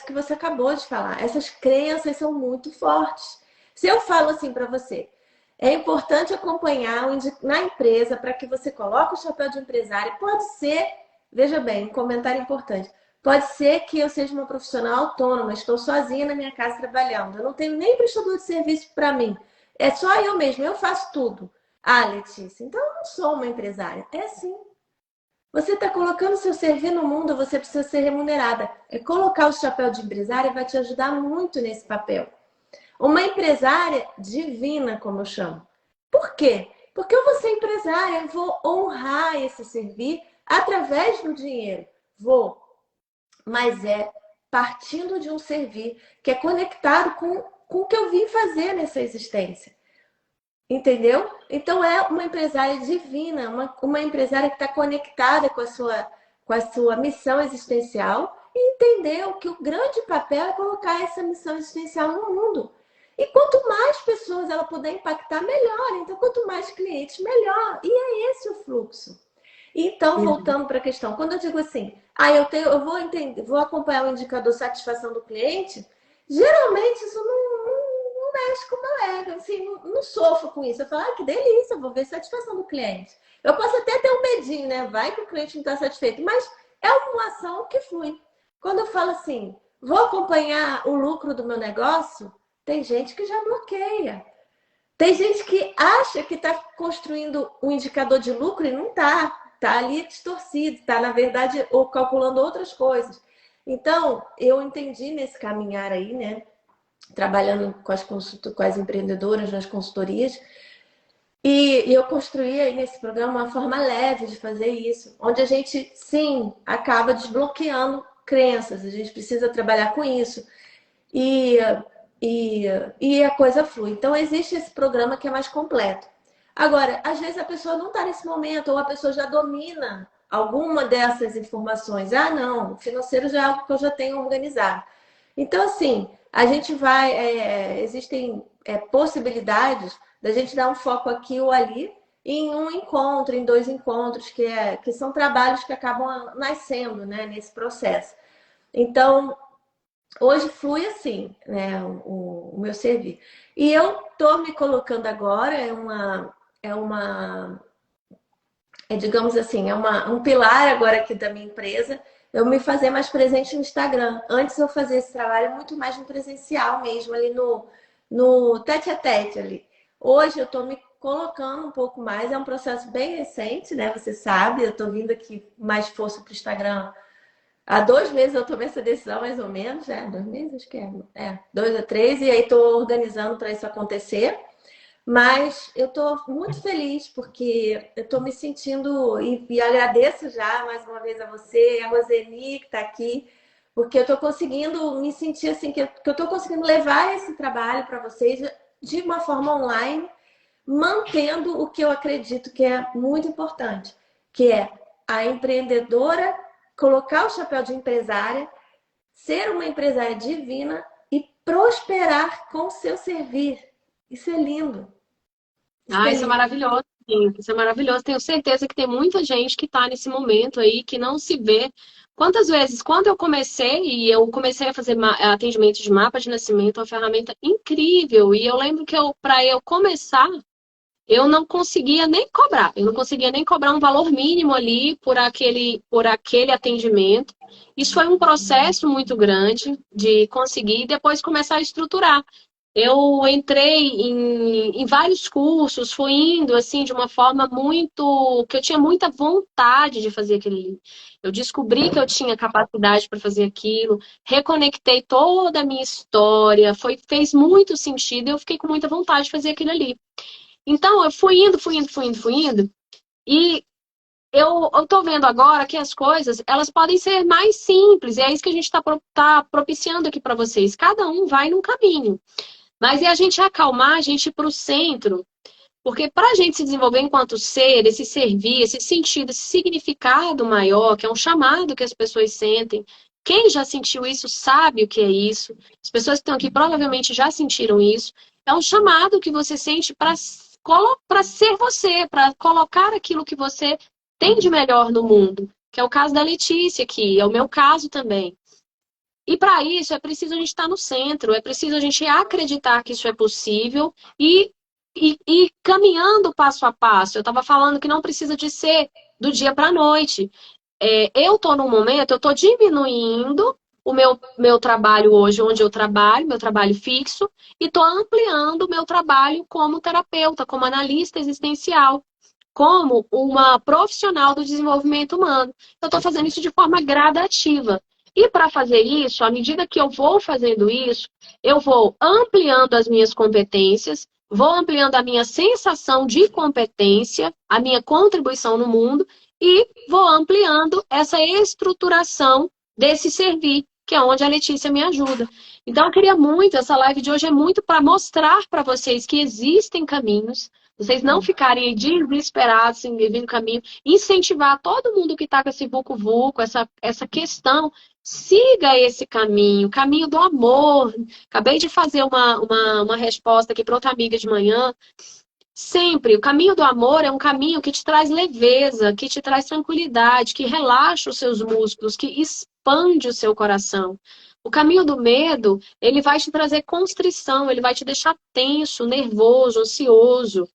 que você acabou de falar. Essas crenças são muito fortes. Se eu falo assim para você, é importante acompanhar na empresa para que você coloque o chapéu de empresário. Pode ser, veja bem, um comentário importante. Pode ser que eu seja uma profissional autônoma, estou sozinha na minha casa trabalhando. Eu não tenho nem prestador de serviço para mim. É só eu mesma, eu faço tudo. Ah, Letícia, então eu não sou uma empresária. É sim. Você está colocando seu serviço no mundo, você precisa ser remunerada. É colocar o chapéu de empresária vai te ajudar muito nesse papel. Uma empresária divina, como eu chamo. Por quê? Porque eu vou ser empresária, eu vou honrar esse servir através do dinheiro. Vou. Mas é partindo de um servir que é conectado com o que eu vim fazer nessa existência. Entendeu? Então é uma empresária divina, uma empresária que está conectada com a sua missão existencial e entendeu que o grande papel é colocar essa missão existencial no mundo. E quanto mais pessoas ela puder impactar, melhor. Então, quanto mais clientes, melhor. E é esse o fluxo. Então, voltando para a questão, quando eu digo assim, eu vou acompanhar o indicador satisfação do cliente, geralmente isso não mexe com o meu ego, assim, não sofro com isso. Eu falo, que delícia, vou ver satisfação do cliente. Eu posso até ter um medinho, né? Vai que o cliente não está satisfeito, mas é uma ação que flui. Quando eu falo assim, vou acompanhar o lucro do meu negócio, tem gente que já bloqueia. Tem gente que acha que está construindo um indicador de lucro e não está. Está ali distorcido, está, na verdade, calculando outras coisas. Então, eu entendi nesse caminhar aí, né? Trabalhando com as empreendedoras nas consultorias. E eu construí aí nesse programa uma forma leve de fazer isso, onde a gente, sim, acaba desbloqueando crenças. A gente precisa trabalhar com isso. E a coisa flui. Então, existe esse programa que é mais completo. Agora, às vezes a pessoa não está nesse momento, ou a pessoa já domina alguma dessas informações. Ah, não, o financeiro já é algo que eu já tenho organizado. Então, assim, a gente existem possibilidades da gente dar um foco aqui ou ali em um encontro, em 2 encontros, que são trabalhos que acabam nascendo, né, nesse processo. Então, hoje flui assim, né, o meu serviço. E eu tô me colocando agora, digamos assim, um pilar agora aqui da minha empresa, eu me fazer mais presente no Instagram. Antes eu fazia esse trabalho muito mais no presencial mesmo, ali no tete-a-tete ali. Hoje eu tô me colocando um pouco mais, é um processo bem recente, né? Você sabe, eu tô vindo aqui mais força pro Instagram. Há 2 meses eu tomei essa decisão, mais ou menos. 2 meses, acho que 2 a 3, e aí estou organizando para isso acontecer. Mas eu estou muito feliz porque eu estou me sentindo, e agradeço já mais uma vez a você, a Roseni que está aqui, porque eu estou conseguindo me sentir assim, que eu estou conseguindo levar esse trabalho para vocês de uma forma online, mantendo o que eu acredito que é muito importante, que é a empreendedora colocar o chapéu de empresária, ser uma empresária divina e prosperar com o seu servir. Isso é lindo. Isso é maravilhoso. Sim, isso é maravilhoso. Tenho certeza que tem muita gente que está nesse momento aí, que não se vê. Quantas vezes, quando eu comecei a fazer atendimento de mapa de nascimento, uma ferramenta incrível, e eu lembro que para eu começar, eu não conseguia nem cobrar. Eu não conseguia nem cobrar um valor mínimo ali por aquele atendimento. Isso foi um processo muito grande de conseguir e depois começar a estruturar. Eu entrei em vários cursos, fui indo assim de uma forma muito que eu tinha muita vontade de fazer aquilo ali. Eu descobri que eu tinha capacidade para fazer aquilo, reconectei toda a minha história, fez muito sentido, e eu fiquei com muita vontade de fazer aquilo ali. Então, eu fui indo, e eu tô vendo agora que as coisas, elas podem ser mais simples, e é isso que a gente tá propiciando aqui para vocês. Cada um vai num caminho, mas é a gente acalmar, a gente ir para o centro, porque para a gente se desenvolver enquanto ser, esse servir, esse sentido, esse significado maior, que é um chamado que as pessoas sentem, quem já sentiu isso sabe o que é isso, as pessoas que estão aqui provavelmente já sentiram isso, é um chamado que você sente para ser você, para colocar aquilo que você tem de melhor no mundo, que é o caso da Letícia aqui, é o meu caso também. E para isso é preciso a gente estar no centro, é preciso a gente acreditar que isso é possível e caminhando passo a passo. Eu estava falando que não precisa de ser do dia para a noite. Eu estou num momento, eu estou diminuindo o meu trabalho hoje, onde eu trabalho, meu trabalho fixo, e estou ampliando o meu trabalho como terapeuta, como analista existencial, como uma profissional do desenvolvimento humano. Eu estou fazendo isso de forma gradativa. E para fazer isso, à medida que eu vou fazendo isso, eu vou ampliando as minhas competências, vou ampliando a minha sensação de competência, a minha contribuição no mundo, e vou ampliando essa estruturação desse servir, que é onde a Letícia me ajuda. Então, eu queria muito, essa live de hoje é muito para mostrar para vocês que existem caminhos, vocês não ficarem desesperados em viver no caminho, incentivar todo mundo que está com esse vucu-vucu, essa questão, siga esse caminho, caminho do amor. Acabei de fazer uma resposta aqui para outra amiga de manhã. Sempre, o caminho do amor é um caminho que te traz leveza, que te traz tranquilidade, que relaxa os seus músculos, que expande o seu coração. O caminho do medo, ele vai te trazer constrição, ele vai te deixar tenso, nervoso, ansioso.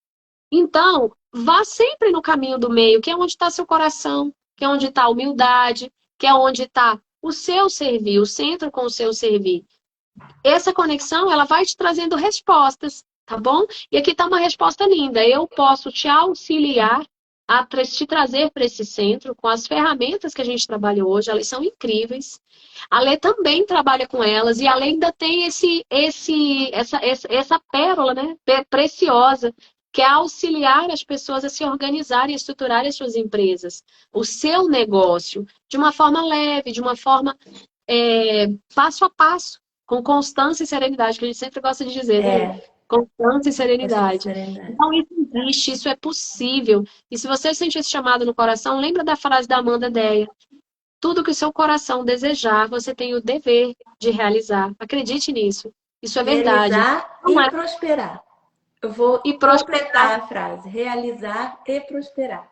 Então, vá sempre no caminho do meio, que é onde está seu coração, que é onde está a humildade, que é onde está o seu servir, o centro com o seu servir. Essa conexão, ela vai te trazendo respostas, tá bom? E aqui está uma resposta linda. Eu posso te auxiliar a te trazer para esse centro com as ferramentas que a gente trabalha hoje, elas são incríveis. A Lê também trabalha com elas e a Lê ainda tem essa pérola, né, preciosa, que é auxiliar as pessoas a se organizarem e estruturarem as suas empresas, o seu negócio, de uma forma leve, de uma forma passo a passo, com constância e serenidade, que a gente sempre gosta de dizer, né? Constância e serenidade. Então, isso existe, isso é possível. E se você sente esse chamado no coração, lembra da frase da Amanda Deia. Tudo que o seu coração desejar, você tem o dever de realizar. Acredite nisso. Isso é verdade. Realizar e prosperar. Eu vou completar a frase. Realizar e prosperar.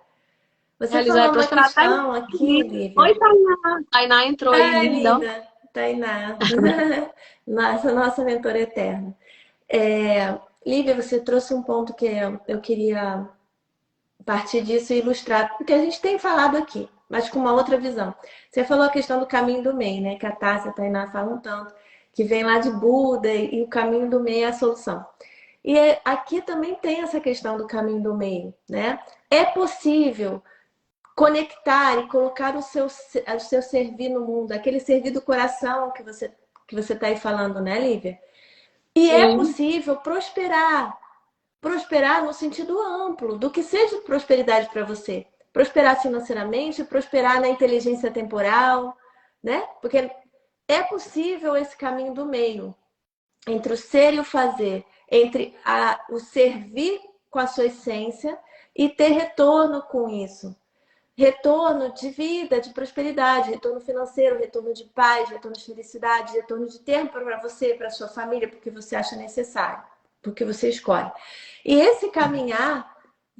Você realizar falou uma questão aqui, Lívia. Oi, Tainá. Tainá entrou aí, linda. Linda. Tainá. Nossa mentora eterna. Lívia, você trouxe um ponto que eu queria partir disso e ilustrar, porque a gente tem falado aqui, mas com uma outra visão. Você falou a questão do caminho do meio, né? Que a Tássia e a Tainá falam tanto, que vem lá de Buda e o caminho do meio é a solução. E aqui também tem essa questão do caminho do meio, né? É possível conectar e colocar o seu servir no mundo, aquele servir do coração que você está aí falando, né, Lívia? E é possível prosperar. Prosperar no sentido amplo, do que seja prosperidade para você. Prosperar financeiramente, prosperar na inteligência temporal, né? Porque é possível esse caminho do meio, entre o ser e o fazer, entre o servir com a sua essência e ter retorno com isso. Retorno de vida, de prosperidade, retorno financeiro, retorno de paz, retorno de felicidade, retorno de tempo para você, para sua família, porque você acha necessário, porque você escolhe. E esse caminhar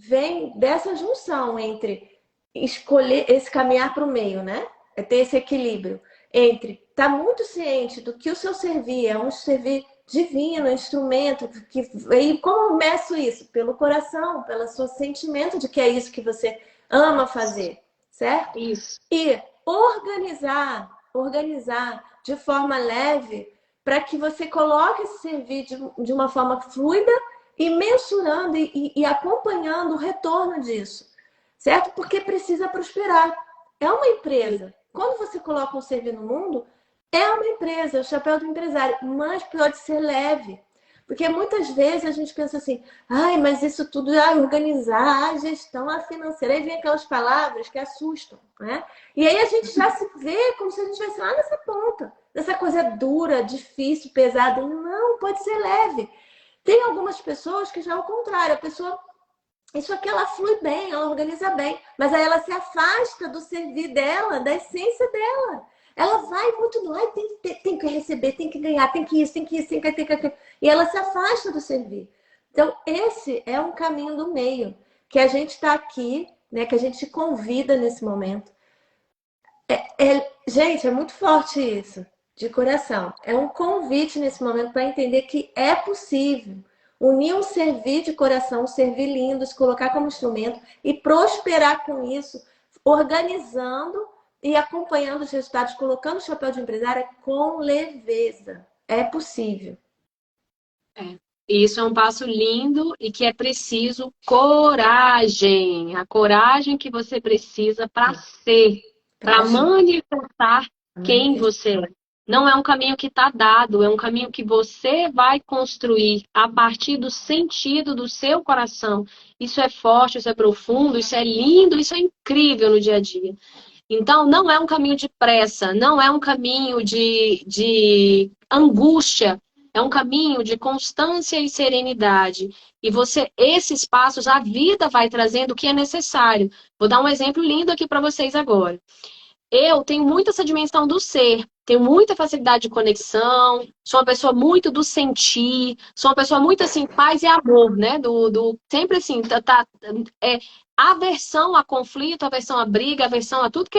vem dessa junção entre escolher esse caminhar para o meio, né? É ter esse equilíbrio entre estar muito ciente do que o seu servir é um servir divino, instrumento, e como eu meço isso? Pelo coração, pelo seu sentimento de que é isso que você ama fazer, certo? Isso. E organizar de forma leve para que você coloque esse servir de uma forma fluida e mensurando e acompanhando o retorno disso, certo? Porque precisa prosperar. É uma empresa. Quando você coloca um servir no mundo, é uma empresa, é o chapéu do empresário, mas pode ser leve. Porque muitas vezes a gente pensa assim, ai, mas isso tudo, organizar, a gestão, a financeira. Aí vem aquelas palavras que assustam, né? E aí a gente já se vê como se a gente estivesse lá nessa ponta, nessa coisa dura, difícil, pesada. Não, pode ser leve. Tem algumas pessoas que já é o contrário, a pessoa, isso aqui ela flui bem, ela organiza bem, mas aí ela se afasta do servir dela, da essência dela. Ela vai muito no, ai, tem que receber, tem que ganhar, tem que isso, tem que isso, tem que aquilo. E ela se afasta do servir. Então, esse é um caminho do meio, que a gente está aqui, né, que a gente convida nesse momento. Gente, é muito forte isso, de coração. É um convite nesse momento para entender que é possível unir um servir de coração, um servir lindo, se colocar como instrumento e prosperar com isso, organizando e acompanhando os resultados, colocando o chapéu de empresária com leveza. É possível. E isso é um passo lindo e que é preciso coragem. A coragem que você precisa para ser, para manifestar quem você é. Não é um caminho que está dado, é um caminho que você vai construir a partir do sentido do seu coração. Isso é forte, isso é profundo, isso é lindo, isso é incrível no dia a dia. Então, não é um caminho de pressa, não é um caminho de angústia, é um caminho de constância e serenidade. E esses passos, a vida vai trazendo o que é necessário. Vou dar um exemplo lindo aqui para vocês agora. Eu tenho muito essa dimensão do ser, tenho muita facilidade de conexão, sou uma pessoa muito do sentir, sou uma pessoa muito assim, paz e amor, né? Sempre assim, aversão a conflito, aversão a briga, aversão a tudo que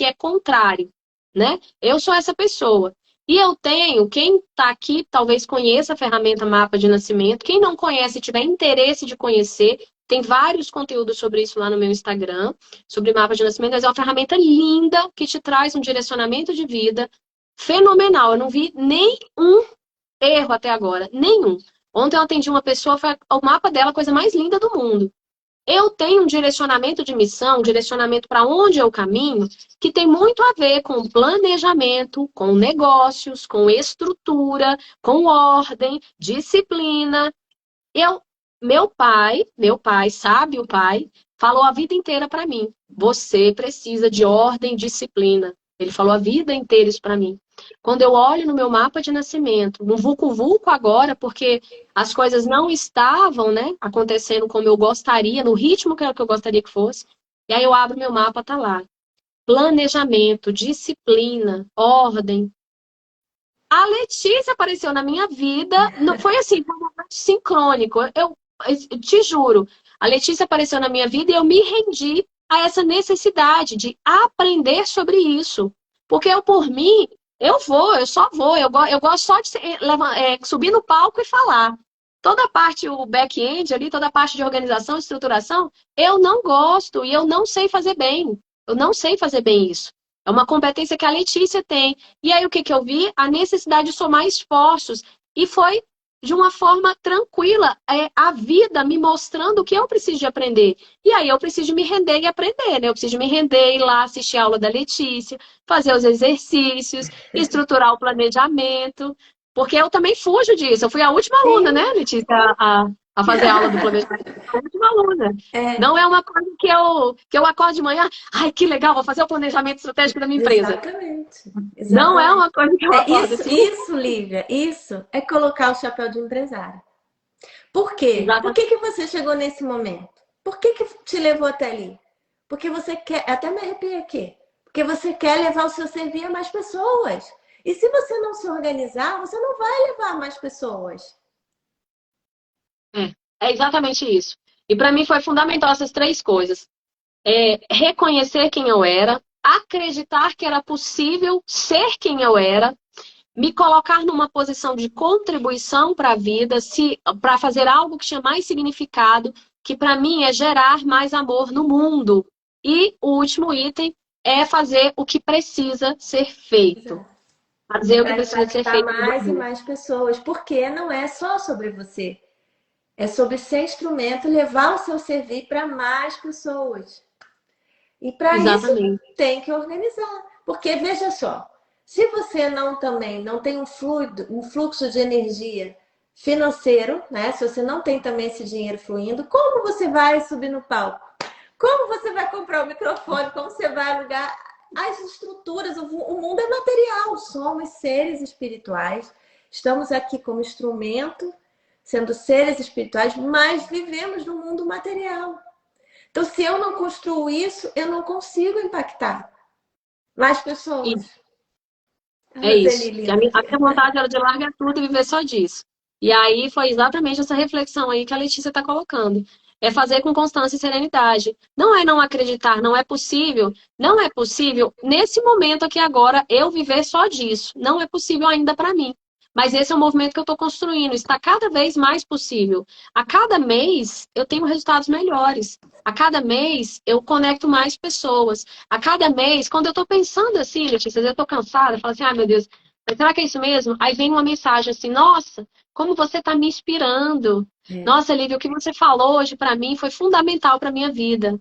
é contrário, né? Eu sou essa pessoa. E eu tenho, quem está aqui talvez conheça a ferramenta Mapa de Nascimento, quem não conhece e tiver interesse de conhecer, tem vários conteúdos sobre isso lá no meu Instagram, sobre mapa de nascimento, mas é uma ferramenta linda que te traz um direcionamento de vida fenomenal. Eu não vi nenhum erro até agora, nenhum. Ontem eu atendi uma pessoa, foi o mapa dela, a coisa mais linda do mundo. Eu tenho um direcionamento de missão, um direcionamento para onde eu caminho, que tem muito a ver com planejamento, com negócios, com estrutura, com ordem, disciplina. Meu pai, sábio pai, falou a vida inteira para mim: você precisa de ordem e disciplina. Ele falou a vida inteira isso para mim. Quando eu olho no meu mapa de nascimento, no vulco-vulco agora, porque as coisas não estavam, né, acontecendo como eu gostaria, no ritmo que eu gostaria que fosse, e aí eu abro meu mapa, tá lá. Planejamento, disciplina, ordem. A Letícia apareceu na minha vida, não foi assim, foi um momento sincrônico. Eu te juro, a Letícia apareceu na minha vida e eu me rendi a essa necessidade de aprender sobre isso. Porque eu, por mim, eu só vou. Eu gosto só de subir no palco e falar. Toda a parte, o back-end ali, toda a parte de organização, estruturação, eu não gosto e eu não sei fazer bem. Eu não sei fazer bem isso. É uma competência que a Letícia tem. E aí o que eu vi? A necessidade de somar esforços. E foi de uma forma tranquila, a vida me mostrando o que eu preciso de aprender. E aí eu preciso de me render e aprender, né? Eu preciso de me render, ir lá assistir a aula da Letícia, fazer os exercícios, estruturar o planejamento. Porque eu também fujo disso. Eu fui a última aluna, né, Letícia, a fazer a aula do planejamento. A última aluna. Não é uma coisa que eu acordo de manhã, ai, que legal, vou fazer o planejamento estratégico da minha empresa. Exatamente. Não é uma coisa que eu acordo assim. Isso, Lívia, isso é colocar o chapéu de empresário. Por quê? Exatamente. Por que você chegou nesse momento? Por que te levou até ali? Porque você quer, até me arrepiei aqui, porque você quer levar o seu serviço a mais pessoas. E se você não se organizar, você não vai levar mais pessoas. É exatamente isso. E para mim foi fundamental essas três coisas. Reconhecer quem eu era, acreditar que era possível ser quem eu era, me colocar numa posição de contribuição para a vida, para fazer algo que tinha mais significado, que para mim é gerar mais amor no mundo. E o último item é fazer o que precisa ser feito. Fazer o que Para precisa ser impactar feito. mais e mais pessoas, porque não é só sobre você. É sobre ser instrumento, levar o seu servir para mais pessoas. E para isso Exatamente. tem que organizar. Porque veja só, se você também não tem um fluxo de energia financeiro, né? Se você não tem também esse dinheiro fluindo, como você vai subir no palco? Como você vai comprar o microfone? Como você vai alugar as estruturas? O mundo é material, somos seres espirituais. Estamos aqui como instrumento, sendo seres espirituais, mas vivemos no mundo material. Então, se eu não construo isso, eu não consigo impactar mais pessoas. É isso. Dani, Que a minha vontade era de largar tudo e viver só disso. E aí foi exatamente essa reflexão aí que a Letícia está colocando. É fazer com constância e serenidade. Não é não acreditar, não é possível. Não é possível, nesse momento aqui agora, eu viver só disso. Não é possível ainda para mim. Mas esse é o movimento que eu estou construindo. Está cada vez mais possível. A cada mês, eu tenho resultados melhores. A cada mês, eu conecto mais pessoas. A cada mês, quando eu tô pensando assim, Letícia, eu tô cansada, eu falo assim, ai meu Deus, mas será que é isso mesmo? Aí vem uma mensagem assim, nossa, como você tá me inspirando. Nossa, Lívia, o que você falou hoje pra mim foi fundamental pra minha vida.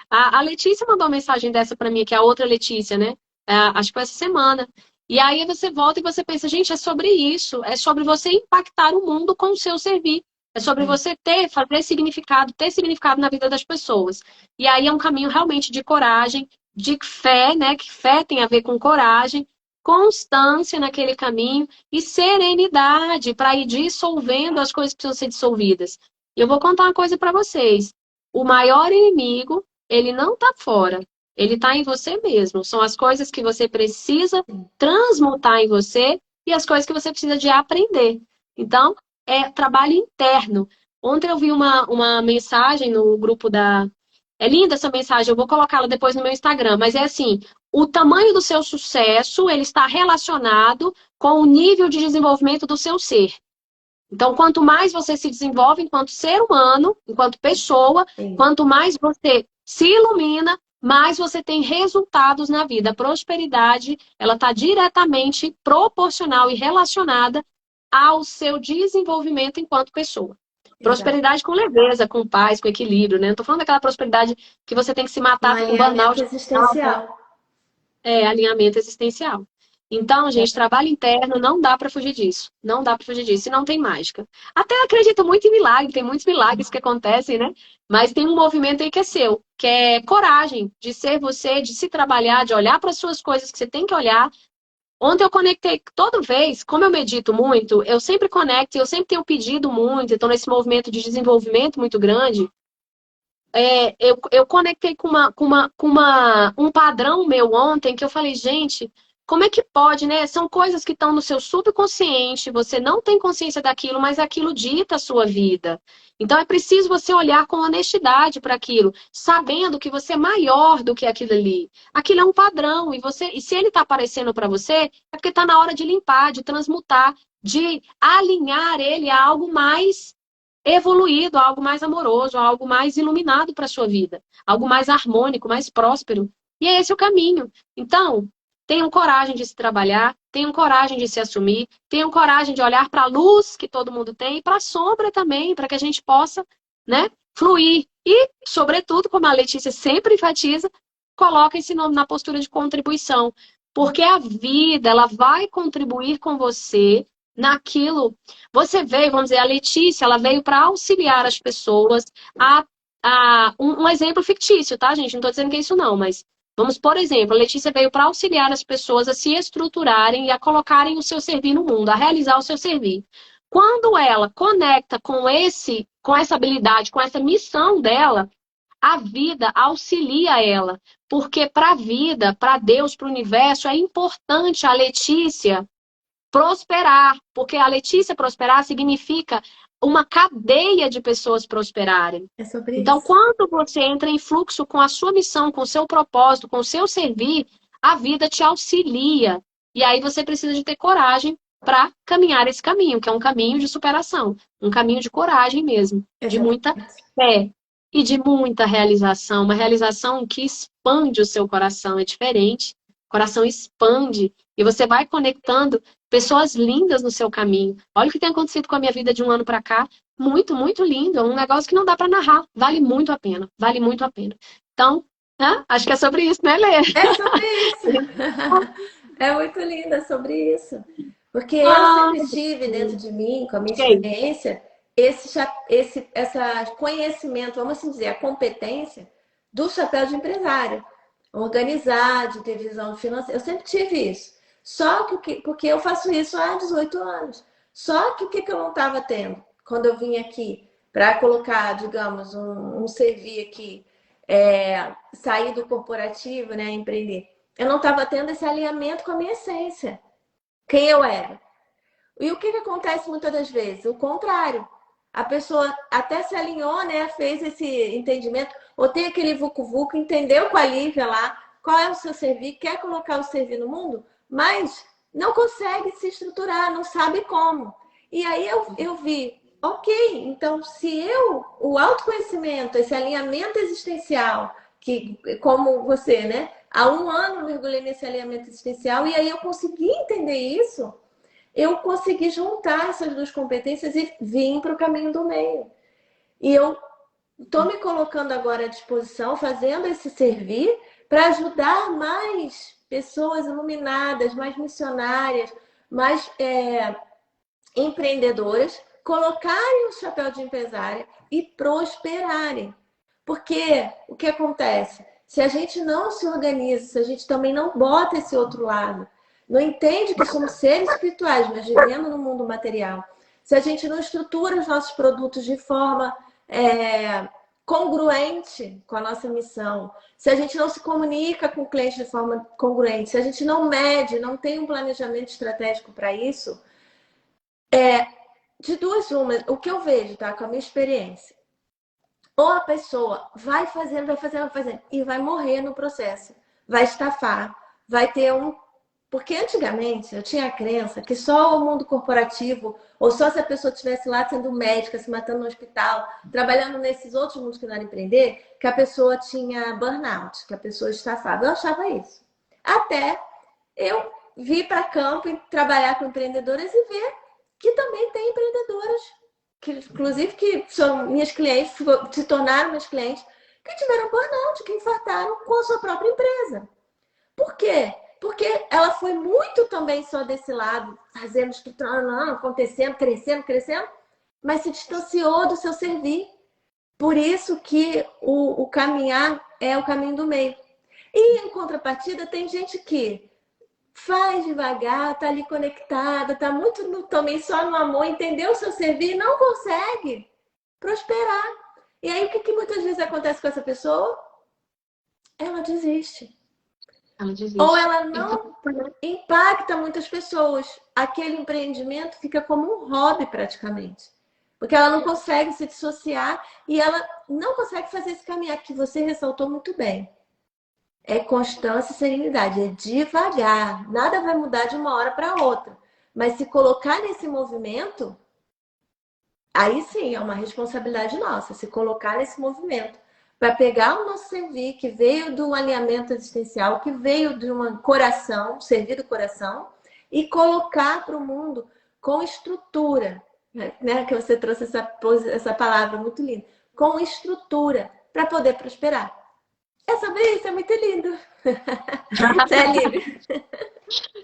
A Letícia mandou uma mensagem dessa pra mim, que é a outra Letícia, né? Acho que foi essa semana. E aí você volta e você pensa, gente, é sobre isso. É sobre você impactar o mundo com o seu servir. É sobre você fazer significado, ter significado na vida das pessoas. E aí é um caminho realmente de coragem, de fé, né? Que fé tem a ver com coragem, constância naquele caminho e serenidade para ir dissolvendo as coisas que precisam ser dissolvidas. E eu vou contar uma coisa para vocês. O maior inimigo, ele não está fora. Ele está em você mesmo. São as coisas que você precisa transmutar em você e as coisas que você precisa de aprender. Então, é trabalho interno. Ontem eu vi uma mensagem no grupo da... É linda essa mensagem, eu vou colocá-la depois no meu Instagram, mas é assim, o tamanho do seu sucesso, ele está relacionado com o nível de desenvolvimento do seu ser. Então, quanto mais você se desenvolve enquanto ser humano, enquanto pessoa, quanto mais você se ilumina, mais você tem resultados na vida. A prosperidade, ela está diretamente proporcional e relacionada ao seu desenvolvimento enquanto pessoa. Prosperidade com leveza, com paz, com equilíbrio, né? Não estou falando daquela prosperidade que você tem que se matar com um burnout. existencial. Alinhamento existencial. Então, gente, trabalho interno, não dá para fugir disso. Não dá para fugir disso. E não tem mágica. Até acredito muito em milagre, tem muitos milagres que acontecem, né? Mas tem um movimento aí que é seu, que é coragem de ser você, de se trabalhar, de olhar para as suas coisas que você tem que olhar. Ontem eu conectei, toda vez, como eu medito muito, eu sempre conecto, eu sempre tenho pedido muito, então nesse movimento de desenvolvimento muito grande, eu conectei com um padrão meu ontem que eu falei, gente, como é que pode, né? São coisas que estão no seu subconsciente, você não tem consciência daquilo, mas aquilo dita a sua vida. Então é preciso você olhar com honestidade para aquilo, sabendo que você é maior do que aquilo ali. Aquilo é um padrão, e se ele está aparecendo para você, é porque está na hora de limpar, de transmutar, de alinhar ele a algo mais evoluído, algo mais amoroso, algo mais iluminado para a sua vida, algo mais harmônico, mais próspero. E é esse o caminho. Então, tenham coragem de se trabalhar, tenham coragem de se assumir, tenham coragem de olhar para a luz que todo mundo tem e para a sombra também, para que a gente possa, né, fluir. E, sobretudo, como a Letícia sempre enfatiza, coloca esse nome na postura de contribuição. Porque a vida, ela vai contribuir com você naquilo. Você veio, vamos dizer, a Letícia, ela veio para auxiliar as pessoas um exemplo fictício, tá, gente? Não estou dizendo que é isso não, mas vamos, por exemplo, a Letícia veio para auxiliar as pessoas a se estruturarem e a colocarem o seu servir no mundo, a realizar o seu servir. Quando ela conecta com essa habilidade, com essa missão dela, a vida auxilia ela. Porque para a vida, para Deus, para o universo, é importante a Letícia prosperar, porque a Letícia prosperar significa uma cadeia de pessoas prosperarem. É sobre Então, isso. quando você entra em fluxo com a sua missão, com o seu propósito, com o seu servir, a vida te auxilia. E aí você precisa de ter coragem para caminhar esse caminho, que é um caminho de superação, um caminho de coragem mesmo, de muita Exatamente. fé e de muita realização, uma realização que expande o seu coração, é diferente. O coração expande e você vai conectando pessoas lindas no seu caminho. Olha o que tem acontecido com a minha vida de um ano para cá. Muito, muito lindo. É um negócio que não dá para narrar. Vale muito a pena. Vale muito a pena. Então, acho que é sobre isso, né, Lê? É sobre isso. É muito lindo, é sobre isso. Porque eu Ah, sempre tive dentro de mim, com a minha ok. experiência, essa conhecimento, vamos assim dizer, a competência do chapéu de empresário. Organizar, de ter visão financeira. Eu sempre tive isso. Só que porque eu faço isso há 18 anos. Só que o que eu não estava tendo quando eu vim aqui para colocar, digamos, um servir aqui, sair do corporativo, né, empreender. Eu não estava tendo esse alinhamento com a minha essência, quem eu era. E o que acontece muitas das vezes? O contrário. A pessoa até se alinhou, né? Fez esse entendimento, ou tem aquele vucu-vucu, entendeu com a Lívia lá qual é o seu servir, quer colocar o servir no mundo, mas não consegue se estruturar, não sabe como. E aí eu vi, ok, então se o autoconhecimento, esse alinhamento existencial, que como você, né? Há um ano eu mergulhei nesse alinhamento existencial e aí eu consegui entender isso, eu consegui juntar essas duas competências e vim para o caminho do meio. E eu estou me colocando agora à disposição, fazendo esse servir para ajudar mais pessoas iluminadas, mais missionárias, mais empreendedoras, colocarem o chapéu de empresária e prosperarem. Porque o que acontece? Se a gente não se organiza, se a gente também não bota esse outro lado, não entende que somos seres espirituais, mas vivendo no mundo material, se a gente não estrutura os nossos produtos de forma congruente com a nossa missão, se a gente não se comunica com o cliente de forma congruente, se a gente não mede, não tem um planejamento estratégico para isso, de duas umas, o que eu vejo, tá, com a minha experiência, ou a pessoa vai fazendo, e vai morrer no processo, vai estafar, vai ter porque antigamente eu tinha a crença que só o mundo corporativo, ou só se a pessoa estivesse lá sendo médica, se matando no hospital, trabalhando nesses outros mundos que não era empreender, que a pessoa tinha burnout, que a pessoa estafava. Eu achava isso. Até eu vir para campo e trabalhar com empreendedoras e ver que também tem empreendedoras, que inclusive que são minhas clientes, se tornaram minhas clientes, que tiveram burnout, que infartaram com a sua própria empresa. Por quê? Porque ela foi muito também só desse lado, fazendo, estruturando, acontecendo, crescendo, mas se distanciou do seu servir. Por isso que o caminhar é o caminho do meio. E em contrapartida, tem gente que faz devagar, tá ali conectada, tá muito também só no amor, entendeu o seu servir e não consegue prosperar. E aí o que muitas vezes acontece com essa pessoa? Ela desiste. Ela desiste. Ou ela não impacta muitas pessoas. Aquele empreendimento fica como um hobby praticamente. Porque ela não consegue se dissociar e ela não consegue fazer esse caminhar que você ressaltou muito bem. É constância e serenidade, é devagar. Nada vai mudar de uma hora para outra. Mas se colocar nesse movimento, aí sim é uma responsabilidade nossa, se colocar nesse movimento. Para pegar o nosso servir, que veio do alinhamento existencial, que veio de um coração, servir do coração, e colocar para o mundo com estrutura, né? Que você trouxe essa palavra muito linda, com estrutura, para poder prosperar. É sobre isso, é muito lindo. É lindo.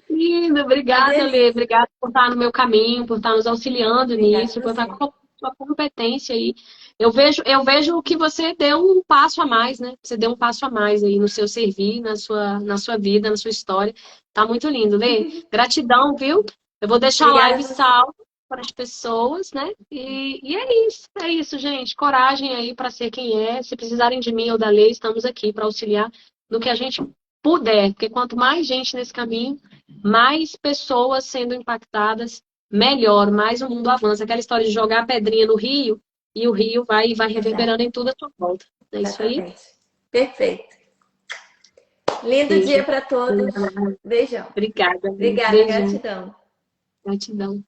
Lindo, obrigada, Lê. Obrigada por estar no meu caminho, por estar nos auxiliando nisso, por estar com a sua competência aí. Eu vejo que você deu um passo a mais, né? Você deu um passo a mais aí no seu servir, na sua vida, na sua história. Tá muito lindo, Lê. Gratidão, viu? Eu vou deixar a live salva para as pessoas, né? E é isso, gente. Coragem aí para ser quem é. Se precisarem de mim ou da Lê, estamos aqui para auxiliar no que a gente puder, porque quanto mais gente nesse caminho, mais pessoas sendo impactadas, melhor, mais o mundo avança. Aquela história de jogar a pedrinha no rio, e o rio vai Verdade. reverberando em tudo à sua volta. É isso aí? Exatamente. Perfeito. Lindo dia Beijo. para todos. Beijão. Obrigada. Obrigada, Beijão. gratidão. Gratidão.